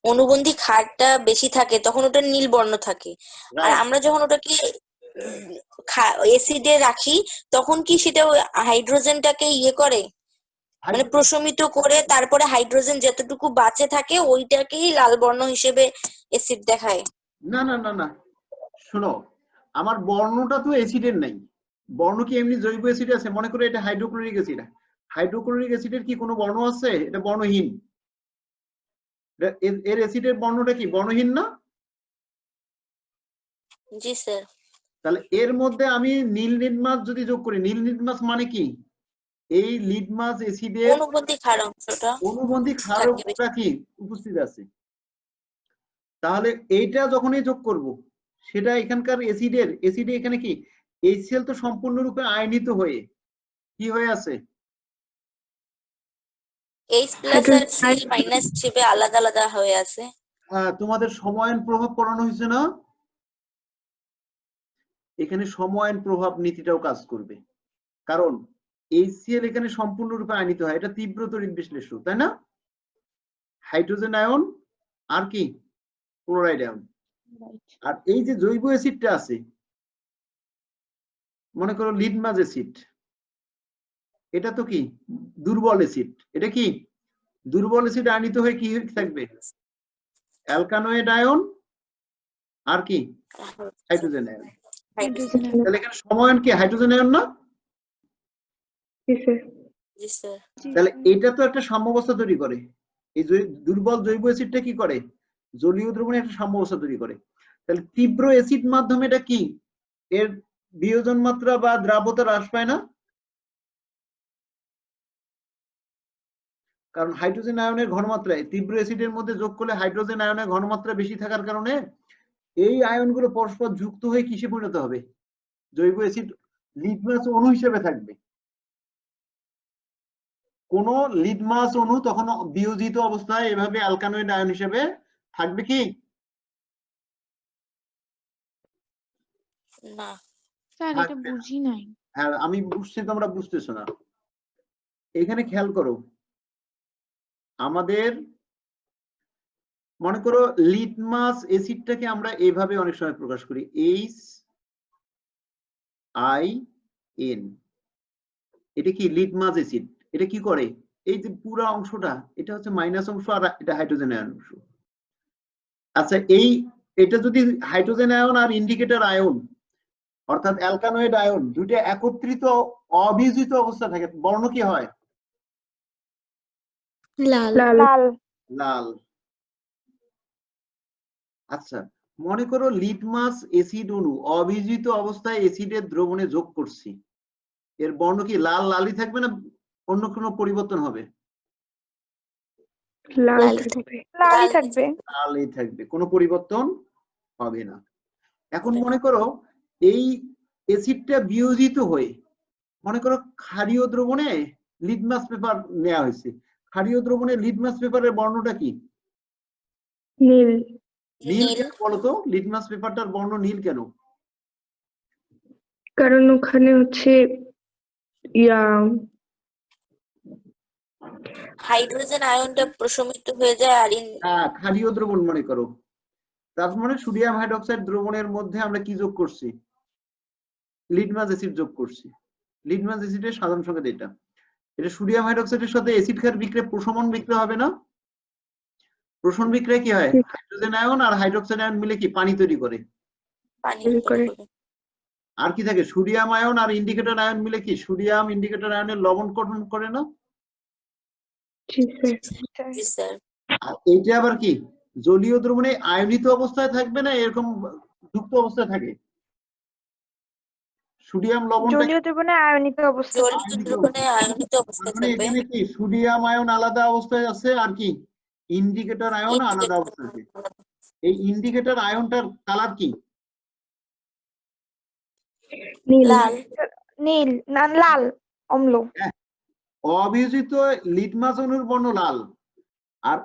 অনুবন্ধী ক্ষারটা বেশি থাকে তখন ওটা নীল বর্ণ থাকে, আর রাইট। আমরা যখন ওটাকে অ্যাসিডে রাখি তখন কি সেটা হাইড্রোজেনটাকে ইয়ে করে, মানে প্রশমিত করে তারপরে হাইড্রোজেন যতটুকু বাঁচে থাকে ওইটাকেই লাল বর্ণ হিসেবে অ্যাসিড দেখায়? না না না না, শোনো, আমার বর্ণটা তো অ্যাসিডের নাই। বর্ণ কি এমনি জৈব অ্যাসিড আছে? মনে করো এটা হাইড্রোক্লোরিক অ্যাসিড। হাইড্রোক্লোরিক অ্যাসিডের কি কোনো বর্ণ আছে? এটা বর্ণহীন। এর অ্যাসিডের বর্ণটা কি বর্ণহীন না? জি স্যার। তাহলে এর মধ্যে আমি নীল লিটমাস যদি যোগ করি, নীল লিটমাস মানে কি? এই লিটমাস অ্যাসিডের অনুবন্ধী ক্ষার অংশটা অনুবন্ধী থাকবে বেশি। ক্ষারকটা কি উপস্থিত আছে। তাহলে এইটা যখনই যোগ করব সেটা এখানকার অ্যাসিডে এখানে কি HCl তো সম্পূর্ণরূপে আয়নিত হয়ে কি হয়ে আছে? H+ আর C- হিসেবে আলাদা আলাদা হয়ে আছে। তোমাদের সময়ায়ন প্রভাব পড়ানো হয়েছে না? এখানে সময়ায়ন প্রভাব নীতিটাও কাজ করবে, কারণ HCl এখানে সম্পূর্ণরূপে আয়নিত হয়। এটা তীব্র তড়িৎ বিশ্লেষ্য, তাই না? হাইড্রোজেন আয়ন আর কি ক্লোরাইড আয়ন। আর এই যে জৈব অ্যাসিডটা আছে, মনে করো লিটমাস অ্যাসিড, এটা তো কি দুর্বল অ্যাসিড। এটা কি দুর্বল অ্যাসিড আয়নিত হয়ে কি থাকবে? অ্যালকানয়েড আয়ন আর কি হাইড্রোজেন আয়ন। তাহলে এখানে সময়ায়ন কি হাইড্রোজেন আয়ন না? জি স্যার। তাহলে এটা তো একটা সাম্যাবস্থা তৈরি করে। এই দুর্বল জৈব অ্যাসিডটা কি করে? জলীয় দ্রবণে একটা সাম্যাবস্থা তৈরি করে। তাহলে তীব্র অ্যাসিড মাধ্যমে এটা কি এর বিয়োজন মাত্রা বা দ্রাব্যতা হ্রাস পায় না? কারণ হাইড্রোজেন আয়নের ঘনমাত্রায় তীব্র অ্যাসিডের মধ্যে যোগ করলে হাইড্রোজেন আয়নের ঘনমাত্রা বেশি থাকার কারণে এই আয়নগুলো পরস্পর যুক্ত হয়ে কিসে পরিণত হবে? জৈব অ্যাসিড লিটমাস অণু হিসেবে থাকবে। কোন লিটমাস অণু তখন বিয়োজিত অবস্থায় এভাবে অ্যালকানয়েড আয়ন হিসেবে থাকবে কি? না স্যার এটা বুঝি নাই। হ্যাঁ আমি বুঝছি, তোমরা বুঝতেছো না। এখানে খেয়াল করো, আমাদের মনে করো লিটমাস অ্যাসিডটাকে আমরা এইভাবে অনেক সময় প্রকাশ করি HIN। এটা কি লিটমাস অ্যাসিড। এটা কি করে? এই যে পুরো অংশটা এটা হচ্ছে মাইনাস অংশ আর এটা হাইড্রোজেন আয়ন অংশ। আচ্ছা এটা যদি হাইড্রোজেন আয়ন আর ইন্ডিকেটর আয়ন অর্থাৎ অ্যালকানয়েড আয়ন দুইটা একত্রিত অবিয়োজিত অবস্থা থাকে, বর্ণ কি হয়? লাল। লাল। লাল। আচ্ছা মনে করো লিটমাস অ্যাসিড অণু অবিয়োজিত অবস্থায় অ্যাসিডের দ্রবণে যোগ করছি, এর বর্ণ কি লাল লালই থাকবে না অন্য কোনো পরিবর্তন হবে? লাল থাকবে। লালই থাকবে। লালই থাকবে, কোনো পরিবর্তন হবে না। এখন মনে করো এই অ্যাসিডটা বিয়োজিত হয়ে মনে করো ক্ষারীয় দ্রবণে লিটমাস পেপার নেওয়া হয়েছে। ক্ষারীয় দ্রবণে লিটমাস পেপারের বর্ণটা কি? নীল। নীল কেন বলতো? লিটমাস পেপারটার বর্ণ নীল কেন? কারণ ওখানে হচ্ছে হাইড্রোজেন আয়নটা প্রশমিত হয়ে যায় আর ক্ষারীয় দ্রবণ মনে করো, তার মানে সোডিয়াম হাইড্রোক্সাইড দ্রবণের মধ্যে আমরা কি যোগ করছি? লিটমাস অ্যাসিড যোগ করছি। লিটমাস অ্যাসিডের সাধারণ সংকেত এটা। এটা সোডিয়াম হাইড্রোক্সাইডের সাথে অ্যাসিড ক্ষার বিক্রিয়া প্রশমন বিক্রিয়া হবে না? প্রশমন বিক্রিয়া কি হয়? হাইড্রোজেন আয়ন আর হাইড্রোক্সাইড আয়ন মিলে কি পানি তৈরি করে। আর কি থাকে? সোডিয়াম আয়ন আর ইন্ডিকেটর আয়ন মিলে কি সোডিয়াম ইন্ডিকেটর আয়নের লবণ গঠন করে না? জি স্যার। আর এইটা আবার কি জলীয় দ্রবণে আয়নিত অবস্থায় থাকবে না এরকম যুক্ত অবস্থায় থাকে? সোডিয়াম লবণটা জলীয় দ্রবণে আয়নিত অবস্থায়। জলীয় দ্রবণে আয়নিত অবস্থায় মানে থাকবে। এখানে কি সোডিয়াম আয়ন আলাদা অবস্থায় আছে আর কি ইন্ডিকেটর আয়ন আলাদা অবস্থায় আছে। এই ইন্ডিকেটর আয়নটার কালার কি? নীল। নীল না লাল অম্ল। অবিয়োজিত লিটমাস অণুর বর্ণ লাল, আর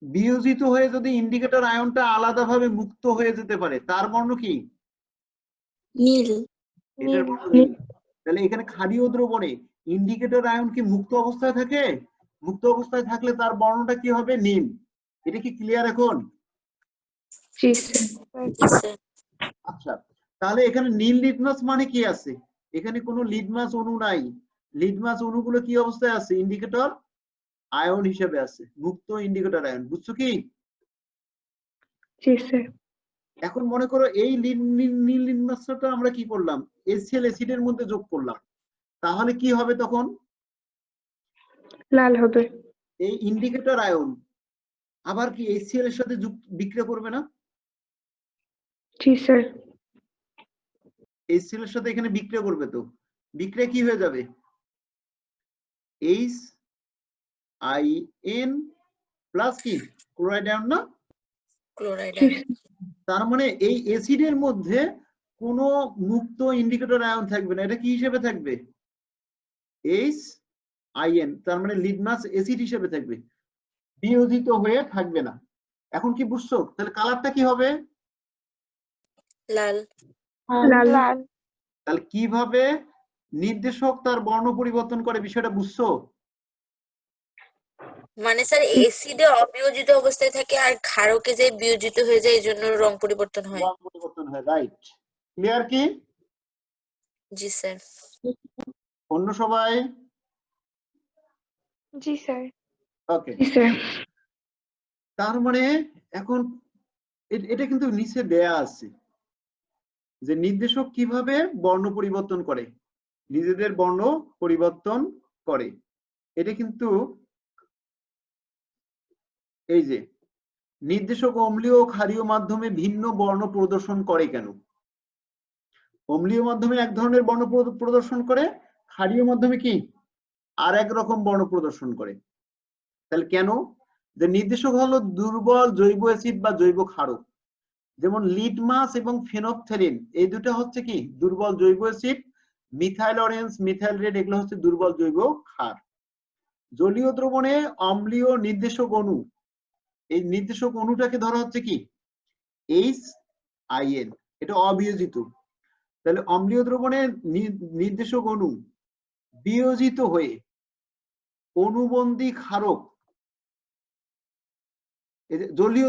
বিয়োজিত হয়ে যদি ইন্ডিকেটর আয়নটা আলাদাভাবে মুক্ত হয়ে যেতে পারে তার বর্ণ কি? নীল। এটার বর্ণ নীল। তাহলে এখানে ক্ষারীয় দ্রবণে ইন্ডিকেটর আয়ন কি মুক্ত অবস্থায় থাকে? মুক্ত অবস্থায় থাকলে তার বর্ণটা কি হবে? নীল। এটা কি ক্লিয়ার এখন? জি স্যার। জি স্যার। আচ্ছা, তাহলে এখানে নীল লিটমাস মানে কি আছে? এখানে কোনো লিটমাস অণু নাই। লিটমাস অণুগুলো কি অবস্থায় আছে? ইন্ডিকেটর আয়ন হিসেবে আছে, মুক্ত ইন্ডিকেটর আয়ন। বুঝছো কি? জি স্যার। এখন মনে করো এই নীল লিটমাসটা আমরা কি করলাম? HCl অ্যাসিডের মধ্যে যোগ করলাম, তাহলে কি হবে তখন? লাল হবে। এই ইন্ডিকেটর আয়ন আবার কি HCl এর সাথে বিক্রিয়া করবে না? জি স্যার। HCl এর সাথে এখানে বিক্রিয়া করবে, তো বিক্রিয়া কি হয়ে যাবে? HIN প্লাস কি ক্লোরাইড আয়ন না? ক্লোরাইড জি আয়ন। তার মানে এই অ্যাসিডের মধ্যে কোনো মুক্ত ইন্ডিকেটর আয়ন থাকবে না। এটা কি হিসেবে থাকবে? HIN, তার মানে লিটমাস অ্যাসিড হিসেবে থাকবে, বিয়োজিত হয়ে থাকবে না। এখন কি বুঝছো? তাহলে কালারটা কি হবে? লাল। লাল। লাল। তাহলে কিভাবে নির্দেশক তার বর্ণ পরিবর্তন করে বিষয়টা বুঝছো? মানে স্যার এসিডে অবিয়োজিত অবস্থায় থাকে আর ক্ষারকে যে বিয়োজিত হয়ে যায়, এই জন্য রং পরিবর্তন হয়। রং পরিবর্তন হয়, রাইট। ক্লিয়ার কি? জি স্যার। অন্য সবাই? জি স্যার। ওকে। জি স্যার। তার মানে এখন এটা কিন্তু নিচে দেয়া আছে যে নির্দেশক কিভাবে বর্ণ পরিবর্তন করে, নিজেদের বর্ণ পরিবর্তন করে। এটা কিন্তু এই যে নির্দেশক অম্লীয় ও ক্ষারীয় মাধ্যমে ভিন্ন বর্ণ প্রদর্শন করে কেন? অম্লীয় মাধ্যমে এক ধরনের বর্ণ প্রদর্শন করে, ক্ষারীয় মাধ্যমে কি আর এক রকম বর্ণ প্রদর্শন করে। তাহলে কেন? যে নির্দেশক হলো দুর্বল জৈব অ্যাসিড বা জৈব ক্ষারক, যেমন লিটমাস এবং ফেনফথেলিন, এই দুটো হচ্ছে কি দুর্বল জৈব acid. Methyl orange, methyl red, এগুলো হচ্ছে দুর্বল জৈব ক্ষার। জলীয় দ্রবণে অম্লীয় নির্দেশক অণু, এই নির্দেশক অণুটাকে ধরা হচ্ছে কি HIN, এটা অবিয়োজিত। তাহলে অম্লীয় দ্রবণে নির্দেশক অণু বিয়োজিত হয়ে অণুবন্ধী ক্ষারক, জলীয়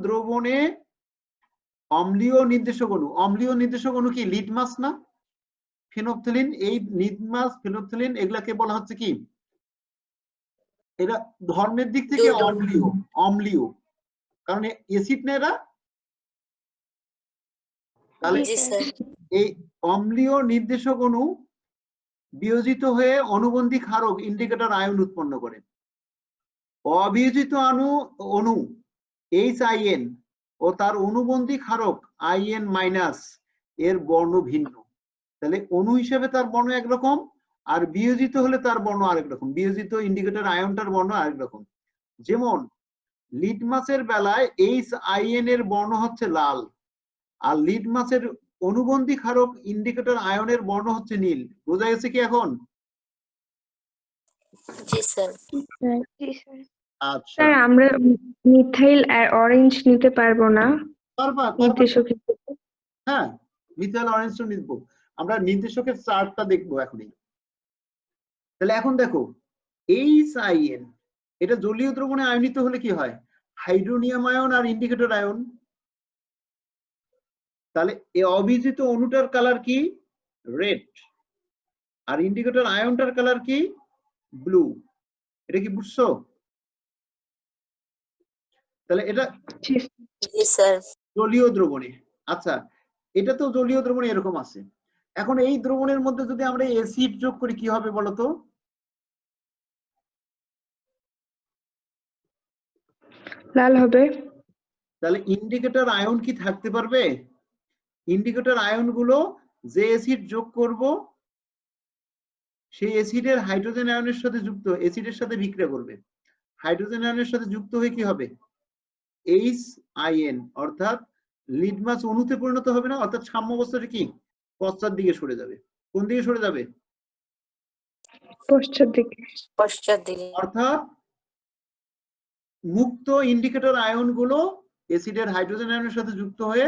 দ্রবণে অম্লীয় নির্দেশক অণু, অম্লীয় নির্দেশক অণু কি লিটমাস না ফেনফথেলিন? এই লিটমাস ফেনফথেলিন এগুলাকে বলা হচ্ছে কি, এরা ধর্মের দিক থেকে অম্লীয়, কারণ অ্যাসিড না এরা। তাহলে জি স্যার। এই অম্লীয় নির্দেশক অণু বিয়োজিত হয়ে অণুবন্ধী ক্ষারক ইন্ডিকেটর আয়ন উৎপন্ন করে। অবিয়োজিত অণু HIN ও তার অণুবন্ধী ক্ষারক IN- এর বর্ণ ভিন্ন। তাহলে অণু হিসেবে তার বর্ণ একরকম, আর বিয়োজিত হলে তার বর্ণ আরেক রকম। বিয়োজিত ইন্ডিকেটর আয়নটার বর্ণ আরেক রকম। যেমন লিটমাসের বেলায় HIN এর বর্ণ হচ্ছে লাল, আর লিটমাসের অনুবন্ধী ক্ষারক ইন্ডিকেটর আয়নের বর্ণ হচ্ছে নীল। বোঝা গেছে কি এখন? জি স্যার। জি স্যার। আচ্ছা, স্যার আমরা মিথাইল আর অরেঞ্জ নিতে পারবো না পারবা। নির্দেশক হিসেবে? হ্যাঁ, মিথাইল অরেঞ্জটা নিব। আমরা নির্দেশকের চার্টটা দেখবো এখনই। তাহলে এখন দেখো HIN, এটা জলীয় দ্রবণে আয়নিত হলে কি হয়? হাইড্রোনিয়াম আয়ন আর ইন্ডিকেটর আয়ন। তাহলে এই অবিয়োজিত অণুটার কালার কি? রেড, আর ইন্ডিকেটর আয়নটার কালার কি? ব্লু। এটা কি বুঝছো? তাহলে এটা জি স্যার। জলীয় দ্রবণে। আচ্ছা, এটা তো জলীয় দ্রবণে এরকম আছে। এখন এই দ্রবণের মধ্যে যদি আমরা অ্যাসিড যোগ করি কি হবে বলতো? লাল হবে। তাহলে ইন্ডিকেটর আয়ন কি থাকতে পারবে? ইন্ডিকেটর আয়ন গুলো যে অ্যাসিড যোগ করব সেই অ্যাসিডের হাইড্রোজেন আয়নের সাথে যুক্ত, অ্যাসিডের সাথে বিক্রিয়া করবে, হাইড্রোজেন আয়নের সাথে যুক্ত হয়ে কি হবে? HIN, অর্থাৎ লিটমাস অণুতে পরিণত হবে না, অর্থাৎ সাম্যাবস্থাটা কি পশ্চাৎ দিকে সরে যাবে। কোন দিকে সরে যাবে? পশ্চাৎ দিকে। পশ্চাৎ দিকে। অর্থাৎ মুক্ত ইন্ডিকেটর আয়ন গুলো অ্যাসিডের হাইড্রোজেন আয়নের সাথে যুক্ত হয়ে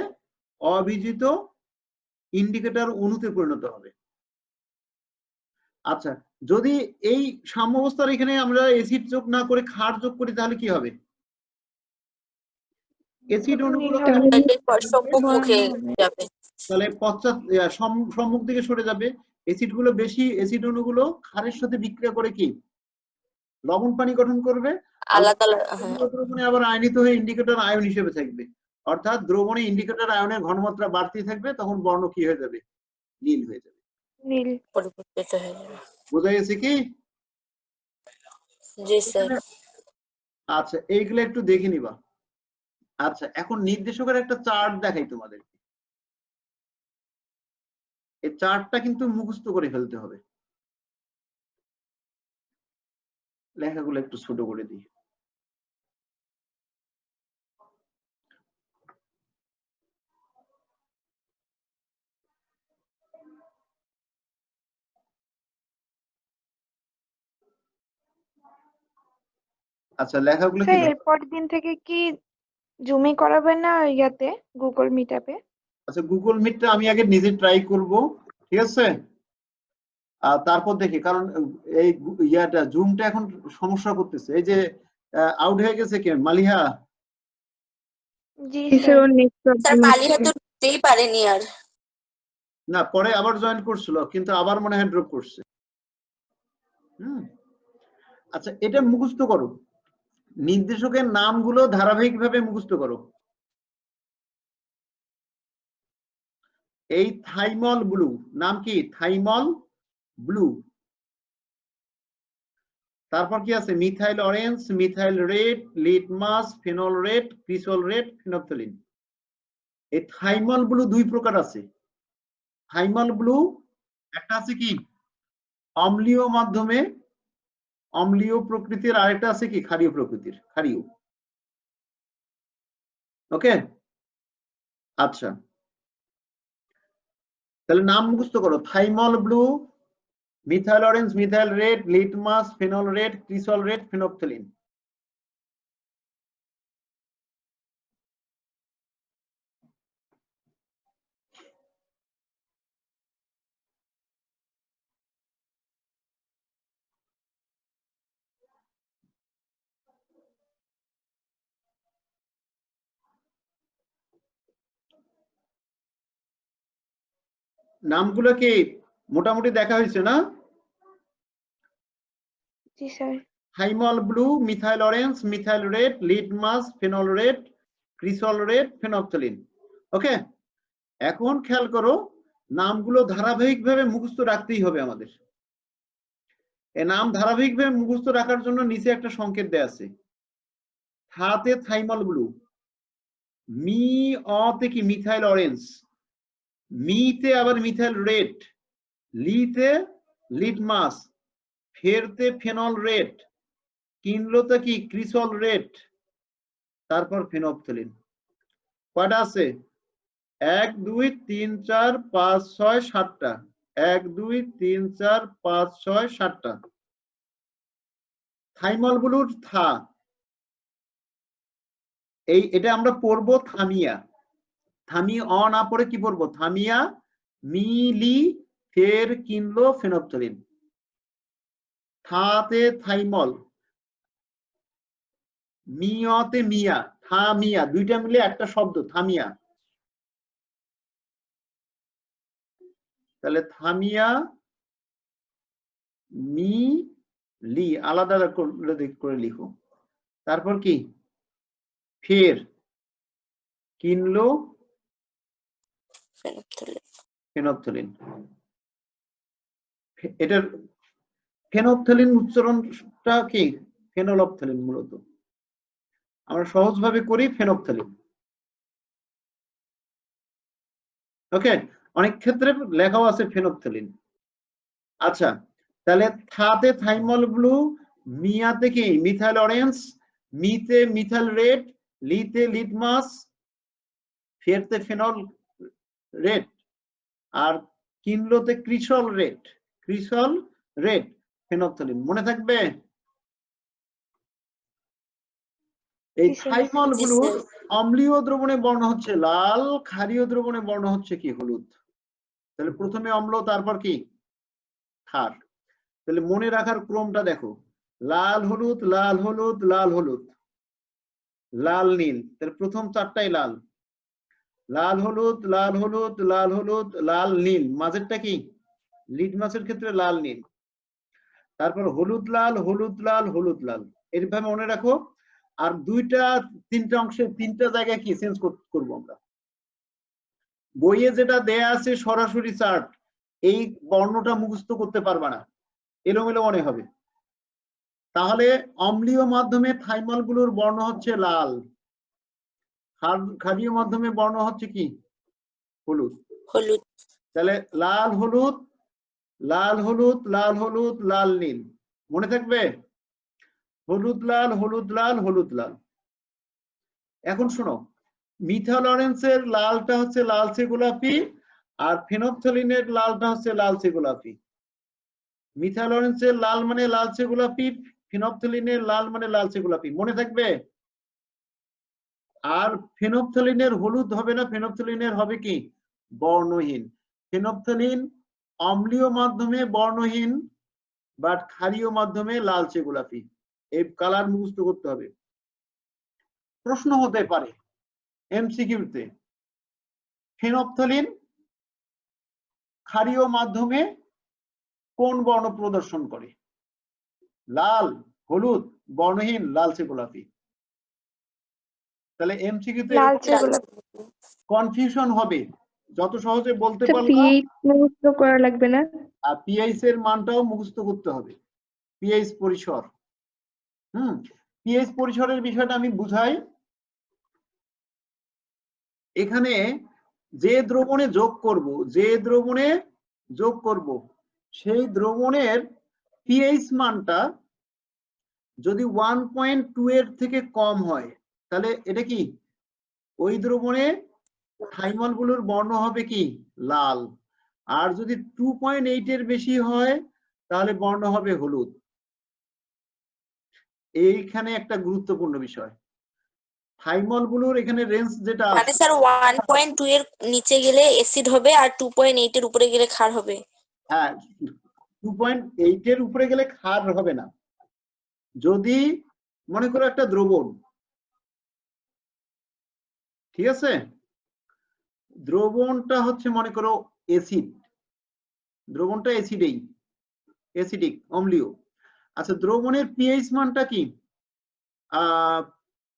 অবিজিত ইন্ডিকেটর অণুতে পরিণত হবে। আচ্ছা, যদি এই সাম্যাবস্থার এখানে আমরা অ্যাসিড যোগ না করে ক্ষার যোগ করি তাহলে কি হবে? অ্যাসিড অণুগুলো সম্মুখ মুখে যাবে। তাহলে পশ্চাৎ সম্মুখ দিকে সরে যাবে। অ্যাসিড গুলো বেশি অ্যাসিড অণুগুলো ক্ষারের সাথে বিক্রিয়া করে কি লবণ পানি গঠন করবে, আলাদা দ্রবণে আবার আয়নিত হয়ে ইন্ডিকেটর আয়ন হিসেবে থাকবে। অর্থাৎ দ্রবণে ইন্ডিকেটর আয়নের ঘনমাত্রা বাড়তে থাকবে, তখন বর্ণ কি হয়ে যাবে? নীল হয়ে যাবে। নীল পরিবর্তিত হয়ে যাবে। বোঝা গেছে কি? জি স্যার। আচ্ছা, এইগুলো একটু দেখে নিবা। আচ্ছা, এখন নির্দেশকের একটা চার্ট দেখাই তোমাদের। এই চার্টটা কিন্তু মুখস্থ করে ফেলতে হবে। লেখাগুলো একটু ছোট করে দিই। আচ্ছা, লেখাগুলো কি? এরপর দিন থেকে কি জুমে করাবে না ইয়াতে গুগল মিট অ্যাপে? আচ্ছা, গুগল মিটটা আমি আগে নিজে ট্রাই করব, ঠিক আছে? আর তারপর দেখি, কারণ এই ইয়াটা জুমটা এখন সমস্যা করতেছে। এই যে আউট হয়ে গেছে কে? মালিহা? জি স্যার স্যার। ওর নেট স্যার প্রবলেম মালিহা তো ঢুকতেই পারেনি আর। না, পরে আবার জয়েন করছিল, কিন্তু আবার মনে হয় ড্রপ করছে। আচ্ছা, এটা মুখস্থ করো। নির্দেশকের নামগুলো ধারাবাহিকভাবে মুখস্থ করো। এই থাইমল ব্লু নাম কি? Thymol blue. তারপর কি আছে? Methyl orange, methyl red, litmus, phenol red, cresol red, phenolphthalein. এই থাইমল ব্লু দুই প্রকার আছে। থাইমল ব্লু একটা আছে কি অম্লীয় মাধ্যমে, অম্লীয় প্রকৃতির, আরেকটা আছে কি ক্ষারীয় প্রকৃতির, ক্ষারীয়। ওকে, আচ্ছা, তাহলে নাম মুখস্থ করো। Thymol blue, methyl orange, methyl red, litmus, phenol red, cresol red, phenolphthalein. নামগুলো কি মোটামুটি দেখা হয়েছে না? জি sir. Thymol blue, methyl orange, methyl red, litmus, phenol red, cresol red, phenolphthalein. Okay, এখন খেয়াল করো, নামগুলো ধারাবাহিকভাবে মুখস্থ রাখতেই হবে আমাদের। এই নাম ধারাবাহিকভাবে মুখস্থ রাখার জন্য নিচে একটা সংকেত দেয়া আছে। থাতে থাইমল ব্লু, মি অতে কি মিথাইল অরেঞ্জ, মিতে আবার মিথাইল রেড, লিতে লিটমাস, ফেরতে ফেনল রেড, কিনলোতে কি ক্রিসল রেড, তারপর ফিনপথলিন। কয়টা আছে? 1 2 3 4 5 6 7টা। 1 2 3 4 5 6 7টা। থাইমল ব্লুর থা, এটা আমরা পড়বো থামিয়া। থামি অ না পড়ে কি পড়বো? থামিয়া, মিলি, ফের, কিনলো, ফিনপথলিন। থাতে থাইমল, মিয়তে মিয়া, থামিয়া, দুইটা মিলে একটা শব্দ থামিয়া। তাহলে থামিয়া, মি, লি আলাদা করে লিখো। তারপর কি? ফের, কিনলো, ফিনপথলিন। এটার ফেনপথলিন উচ্চারণটা কি? ফেনলপথলিন। মূলত আমরা সহজভাবে করি ফেনপথলিন। ওকে, অনেক ক্ষেত্রে লেখাও আছে ফেনপথলিন। আচ্ছা, তাহলে থাতে থাইমল ব্লু, মিয়াতে কি মিথাইল অরেঞ্জ, মিতে মিথাইল রেড, লিতে লিটমাস, ফেরতে ফেনল রেড, আর কিনলোতে ক্রিসল রেড, ক্রিসল রেড। ফেনফথলিন। মনে থাকবে? এই থাইমল গুলোর অম্লীয় দ্রবণে বর্ণ হচ্ছে লাল, ক্ষারীয় দ্রবণে বর্ণ হচ্ছে কি হলুদ। তাহলে প্রথমে অম্ল, তারপর কি ক্ষার। তাহলে মনে রাখার ক্রমটা দেখো, লাল হলুদ, লাল হলুদ, লাল হলুদ, লাল নীল। তাহলে প্রথম চারটাই লাল, লাল হলুদ, লাল হলুদ, লাল হলুদ, লাল নীল। মাঝেরটা কি? লিটমাসের ক্ষেত্রে লাল নীল। তারপর হলুদ লাল, হলুদ লাল, হলুদ লাল। এইভাবে মনে রাখো। আর তিনটা অংশে তিনটা জায়গায় কি চেঞ্জ করবো আমরা। বইয়ে যেটা দেয়া আছে সরাসরি চার্ট, এই বর্ণটা মুখস্থ করতে পারবা না, এলোমেলো মনে হবে। তাহলে অম্লীয় মাধ্যমে থাইমল গুলোর বর্ণ হচ্ছে লাল, ক্ষারীয় মাধ্যমে বর্ণ হচ্ছে কি হলুদ। হলুদ। তাহলে লাল হলুদ, লাল হলুদ, লাল হলুদ, লাল নীল। মনে থাকবে? হলুদ লাল, হলুদ লাল, হলুদ লাল। এখন শোনো, মিথাইল অরেঞ্জের লালটা হচ্ছে লালচে গোলাপি, আর ফেনফথলিনের লালটা হচ্ছে লালচে গোলাপি। মিথাইল অরেঞ্জের লাল মানে লালচে গোলাপি, ফেনফথলিনের লাল মানে লালচে গোলাপি। মনে থাকবে? আর ফেনফথলিনের হলুদ হবে না, ফেনফথলিনের হবে কি বর্ণহীন। ফেনফথলিন অম্লীয় মাধ্যমে বর্ণহীন, বাট ক্ষারীয় মাধ্যমে লালচে গোলাপি। এই কালার মুখস্থ করতে হবে। প্রশ্ন হতে পারে এমসিকিউতে, ফেনফথলিন ক্ষারীয় মাধ্যমে কোন বর্ণ প্রদর্শন করে? লাল, হলুদ, বর্ণহীন, লালচে গোলাপি। তাহলে এমসিকিউতে লালচে গোলাপি। কনফিউশন হবে। যত সহজে বলতে পারলাম, পিএইচ মুখস্থ করা লাগবে না? আর পিএইচ এর মানটাও মুখস্থ করতে হবে। পিএইচ পরিসর, পিএইচ পরিসরের বিষয়টা আমি বুঝাই। এখানে যে দ্রবণে যোগ করব, সেই দ্রবণের পিএইচ মানটা যদি 1.2 এর থেকে কম হয়, তাহলে এটা কি ওই দ্রবণে থাইমল গুলোর বর্ণ হবে কি লাল। আর যদি 2.8 এর বেশি হয়, তাহলে বর্ণ হবে হলুদ। এইখানে একটা গুরুত্বপূর্ণ বিষয়, থাইমল গুলোর এখানে রেঞ্জ যেটা মানে আছে, স্যার 1.2 এর নিচে গেলে অ্যাসিড হবে আর 2.8 এর উপরে গেলে ক্ষার হবে। হ্যাঁ, 2.8 এর উপরে গেলে ক্ষার হবে না। যদি মনে করো একটা দ্রবণ, ঠিক আছে, দ্রবণটা হচ্ছে মনে করো অ্যাসিড, দ্রবণটা অ্যাসিডিক অম্লীয়। আচ্ছা, দ্রবণের পিএইচ মানটা কি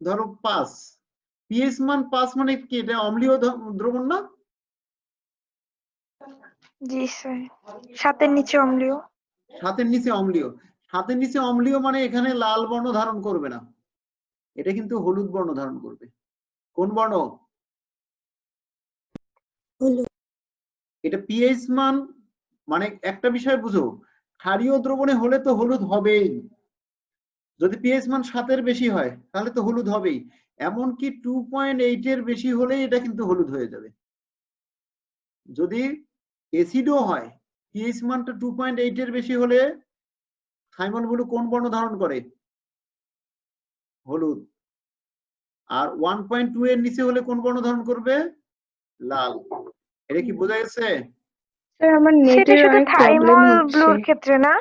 ধরো 5, পিএইচ মান 5 মানে কি এটা অম্লীয় দ্রবণ না? জি স্যার, 7-এর নিচে অম্লীয়। 7-এর নিচে অম্লীয়। 7-এর নিচে অম্লীয় মানে এখানে লাল বর্ণ ধারণ করবে না, এটা কিন্তু হলুদ বর্ণ ধারণ করবে। কোন বর্ণ? হলুদ। এটা পিএইচ মান মানে একটা বিষয় বুঝো, ক্ষারীয় দ্রবণে হলে তো হলুদ হবেই। যদি পিএইচ মান 7-এর বেশি হয়, তাহলে তো হলুদ হবেই। এমনকি 2.8 এর বেশি হলে এটা কিন্তু হলুদ হয়ে যাবে। যদি অ্যাসিডও হয়, পিএইচ মানটা 2.8 এর বেশি হলে থাইমল গুলো কোন বর্ণ ধারণ করে? হলুদ। আর 1.2 এর নিচে হলে কোন বর্ণ ধারণ করবে? লাল। এটা কি বোঝা গেছে? স্যার আমার সেটা নেটের শুধু অনেক প্রবলেম থাইমল হচ্ছে। ব্লুর ক্ষেত্রে না?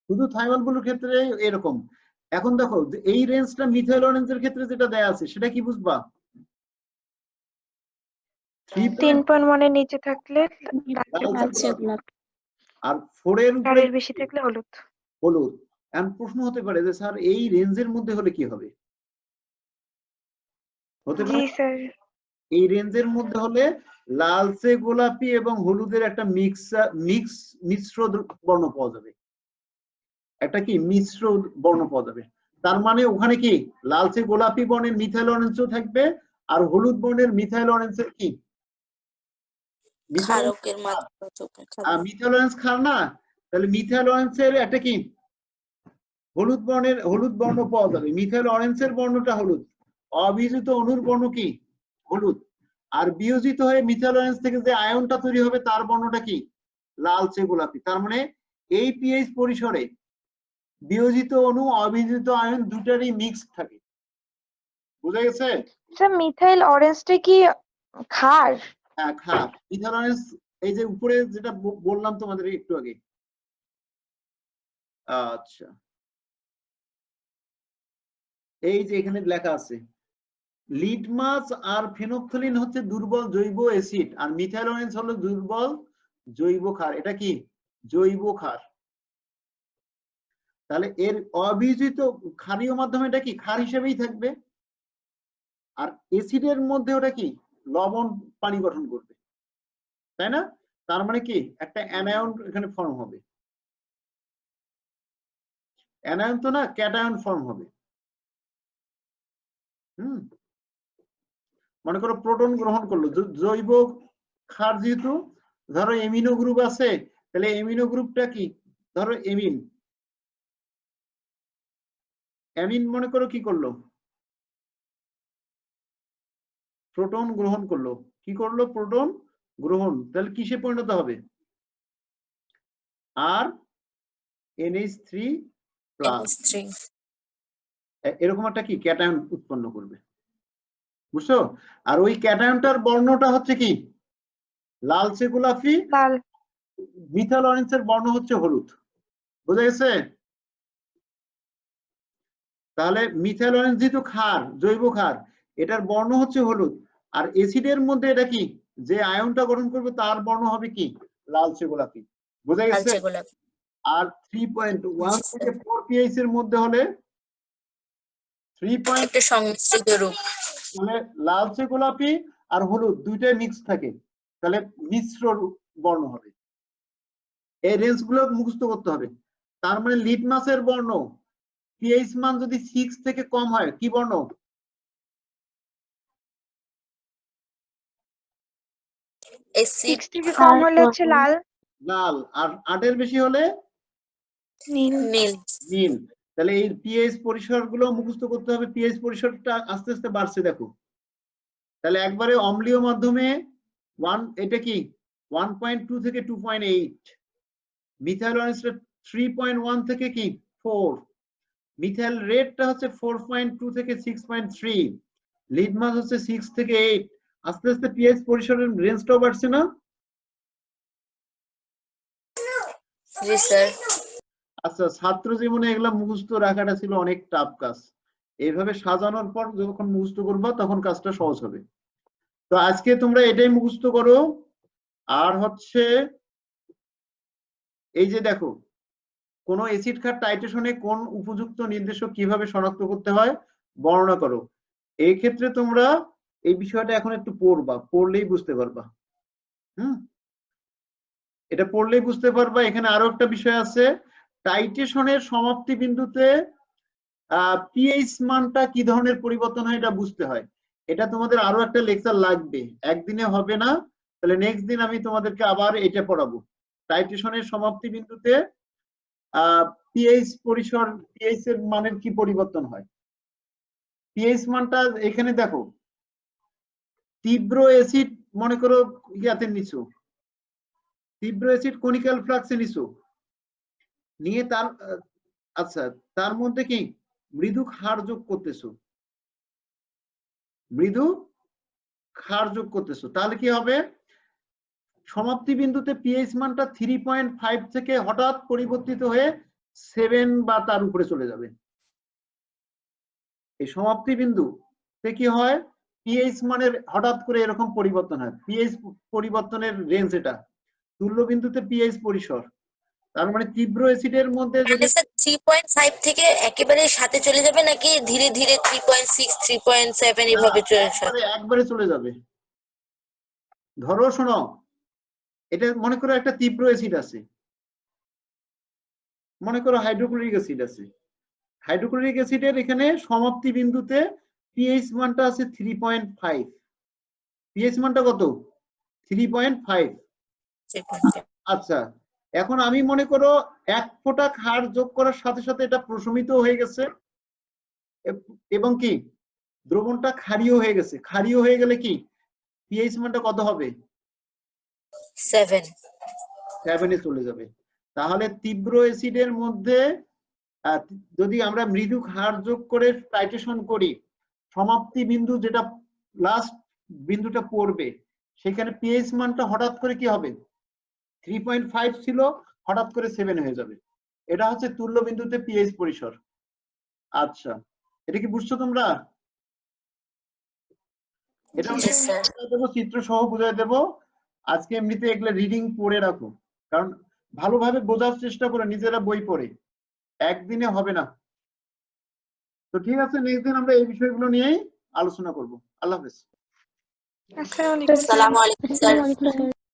শুধু থাইমল গুলোর ক্ষেত্রে এরকম। এখন দেখো এই রেঞ্জটা মিথাইল অরেঞ্জের ক্ষেত্রে যেটা দেয়া আছে সেটা কি বুঝবা? 3.1 এর নিচে থাকলে লালচে গোলাপি। আর 4 এর উপরে 4-এর বেশি থাকলে হলুদ। হলুদ। এখন প্রশ্ন হতে পারে যে স্যার এই রেঞ্জের মধ্যে হলে কি হবে? হতে জি পারে স্যার। এই রেঞ্জের মধ্যে হলে লালচে গোলাপি এবং হলুদের একটা মিশ্র বর্ণ পাওয়া যাবে। একটা কি মিশ্র বর্ণ পাওয়া যাবে। তার মানে ওখানে কি লালচে গোলাপি বর্ণের মিথাইল অরেঞ্জও থাকবে, আর হলুদ বর্ণের মিথাইল অরেঞ্জের কি ক্ষারকের মাধ্যমে মিথাইল অরেঞ্জ ক্ষার না? তাহলে মিথাইল অরেঞ্জের একটা কি হলুদ বর্ণ পাওয়া যাবে। মিথাইল অরেঞ্জের বর্ণটা হলুদ, অবিয়োজিত অণুর বর্ণ কি হলুদ, আর বিয়োজিত হয়ে মিথাইল অরেঞ্জ থেকে যে আয়নটা তৈরি হবে তার বর্ণটা কি লালচে গোলাপি। তার মানে এই পিএইচ পরিসরে বিয়োজিত অণু অবিয়োজিত আয়ন দুটারই মিক্স থাকে। বুঝা গেছে? স্যার মিথাইল অরেঞ্জটা কি ক্ষার? হ্যাঁ, ক্ষার। মিথাইল অরেঞ্জ এই যে উপরে যেটা বললাম তোমাদের একটু আগে। আচ্ছা, এই যে এখানে লেখা আছে লিটমাস আর ফেনফথলিন হচ্ছে দুর্বল জৈব অ্যাসিড, আর মিথাইল অরেঞ্জ হলো দুর্বল জৈব ক্ষার। এটা কি? জৈব ক্ষার। তাহলে এর অবিয়োজিত ক্ষারীয় মাধ্যমে এটা কি ক্ষার হিসেবেই থাকবে, আর অ্যাসিডের মধ্যে ওটা কি লবণ পানি গঠন করবে, তাই না? তার মানে কি একটা অ্যানায়ন এখানে ফর্ম হবে। অ্যানায়ন তো না, ক্যাটায়ন ফর্ম হবে। মনে করো প্রোটন গ্রহণ করলো, জৈব ক্ষার যেহেতু, ধরো এমিনো গ্রুপ আছে, তাহলে এমিনো গ্রুপটা কি, ধরো এমিন, অ্যামিন মনে করো কি করলো, প্রোটন গ্রহণ করলো। কি করলো? প্রোটন গ্রহণ। তাহলে কিসে পরিণত হবে? আর NH3 প্লাস, এরকম একটা কি ক্যাটায়ন উৎপন্ন করবে। বুঝছো? আর ওই ক্যাটায়নটার বর্ণটা হচ্ছে কি লালচে গোলাপি, লাল। মিথাইল অরেঞ্জের বর্ণ হচ্ছে হলুদ। বুঝা গেছে? তাহলে মিথাইল অরেঞ্জ যেহেতু ক্ষার, জৈব ক্ষার, এটার বর্ণ হচ্ছে হলুদ, আর অ্যাসিডের মধ্যে এটা কি যে আয়নটা গঠন করবে তার বর্ণ হবে কি লালচে গোলাপি। বুঝা গেছে? আর 3.1 থেকে 4 pH এর মধ্যে হলে 3. একটা সংমিশ্রিত রূপ, মানে লালচে গোলাপি আর হলুদ দুইটাই মিক্স থাকে, তাহলে মিশ্র বর্ণ হবে। এই রেঞ্জ গুলো মুখস্থ করতে হবে। তার মানে লিটমাসের বর্ণ pH মান যদি 6 থেকে কম হয় কি বর্ণ? 6 থেকে কম হলে হচ্ছে লাল। লাল। আর 8 এর বেশি হলে নীল। নীল। তাহলে এই pH পরিসর গুলো মুখস্থ করতে হবে। pH পরিসরটা আস্তে আস্তে বাড়ছে দেখো। তাহলে একবারে অম্লীয় মাধ্যমে 1, এটা কি 1.2 থেকে 2.8, মিথাইল অরেঞ্জটা 3.1 থেকে কি 4, মিথাইল রেডটা হচ্ছে 4.2 থেকে 6.3, লিটমাস হচ্ছে 6 থেকে 8। আস্তে আস্তে pH পরিসরের রেঞ্জটাও বাড়ছে না? জি স্যার। আচ্ছা, ছাত্র জীবনে এগুলা মুখস্থ রাখাটা ছিল অনেক টাফ কাজ। এইভাবে সাজানোর পর যখন মুখস্থ করবা তখন কাজটা সহজ হবে। তো আজকে তোমরা এটাই মুখস্থ করো। আর হচ্ছে এই যে দেখো, কোন অ্যাসিড ক্ষার টাইট্রেশনে কোন উপযুক্ত নির্দেশক কিভাবে শনাক্ত করতে হয় বর্ণনা করো। এই ক্ষেত্রে তোমরা এই বিষয়টা এখন একটু পড়বা, পড়লেই বুঝতে পারবা। এটা পড়লেই বুঝতে পারবা। এখানে আরো একটা বিষয় আছে, টাইট্রেশনের সমাপ্তি বিন্দুতে পিএইচ মানটা কি ধরনের পরিবর্তন হয় এটা বুঝতে হয়। এটা তোমাদের আরো একটা লেকচার লাগবে, একদিনে হবে না। তাহলে নেক্সট দিন আমি তোমাদেরকে আবার এটা পড়াবো, টাইট্রেশনের সমাপ্তি বিন্দুতে পিএইচ পরিসর, পিএইচ এর মানের কি পরিবর্তন হয়। পিএইচ মানটা এখানে দেখো, তীব্র অ্যাসিড মনে করো ইয়াতে নিছো, তীব্র অ্যাসিড কনিক্যাল ফ্লাক্সে নিছো, নিয়ে তার আচ্ছা তার মধ্যে কি মৃদু ক্ষার যোগ করতেছো, মৃদু ক্ষার যোগ করতেছো, তাহলে কি হবে? সমাপ্তি বিন্দুতে পিএইচ মানটা 3.5 থেকে হঠাৎ পরিবর্তিত হয়ে 7 বা তার উপরে চলে যাবে। এই সমাপ্তি বিন্দুতে কি হয়, পিএইচ মানের হঠাৎ করে এরকম পরিবর্তন হয়। পিএইচ পরিবর্তনের রেঞ্জ এটা, তুল্য বিন্দুতে পিএইচ পরিসর। তার মানে তীব্র অ্যাসিডের মধ্যে যদি 3.5 থেকে একেবারে সাথে চলে যাবে নাকি ধীরে ধীরে 3.6 3.7 এভাবে একবারে চলে যাবে। ধরো শোনো, এটা মনে করো একটা তীব্র অ্যাসিড আছে, মনে করো হাইড্রোক্লোরিক অ্যাসিড আছে। হাইড্রোক্লোরিক অ্যাসিডের এখানে সমাপ্তি বিন্দুতে পিএইচ মানটা আছে 3.5। পিএইচ মানটা কত? 3.5। আচ্ছা, এখন আমি মনে করো 1 ফোঁটা ক্ষার যোগ করার সাথে সাথে এটা প্রশমিত হয়ে গেছে এবং কি দ্রবণটা ক্ষারীয় হয়ে গেছে। ক্ষারীয় হয়ে গেলে কি পিএইচ মানটা কত হবে? 7 7 এ চলে যাবে। তাহলে তীব্র অ্যাসিডের মধ্যে যদি আমরা মৃদু ক্ষার যোগ করে টাইট্রেশন করি, সমাপ্তি বিন্দু যেটা লাস্ট বিন্দুটা পড়বে সেখানে পিএইচ মানটা হঠাৎ করে কি হবে, 3.5 ছিল হঠাৎ করে 7 হয়ে যাবে। এটা হচ্ছে তুল্য বিন্দুতে পিএইচ পরিসর। আচ্ছা, এটা কি বুঝছো তোমরা? এটা জি স্যার। দেবো, চিত্র সহ বুঝাই দেবো। আজকে এমনিতে এগুলো রিডিং পড়ে রাখো, কারণ ভালোভাবে বোঝার চেষ্টা করো নিজেরা বই পড়ে, একদিনে হবে না। তো ঠিক আছে, নেক্সট দিন আমরা এই বিষয়গুলো নিয়েই আলোচনা করব। আল্লাহ হাফেজ। আসসালামু আলাইকুম। আসসালামু আলাইকুম স্যার। আসসালামু আলাইকুম স্যার।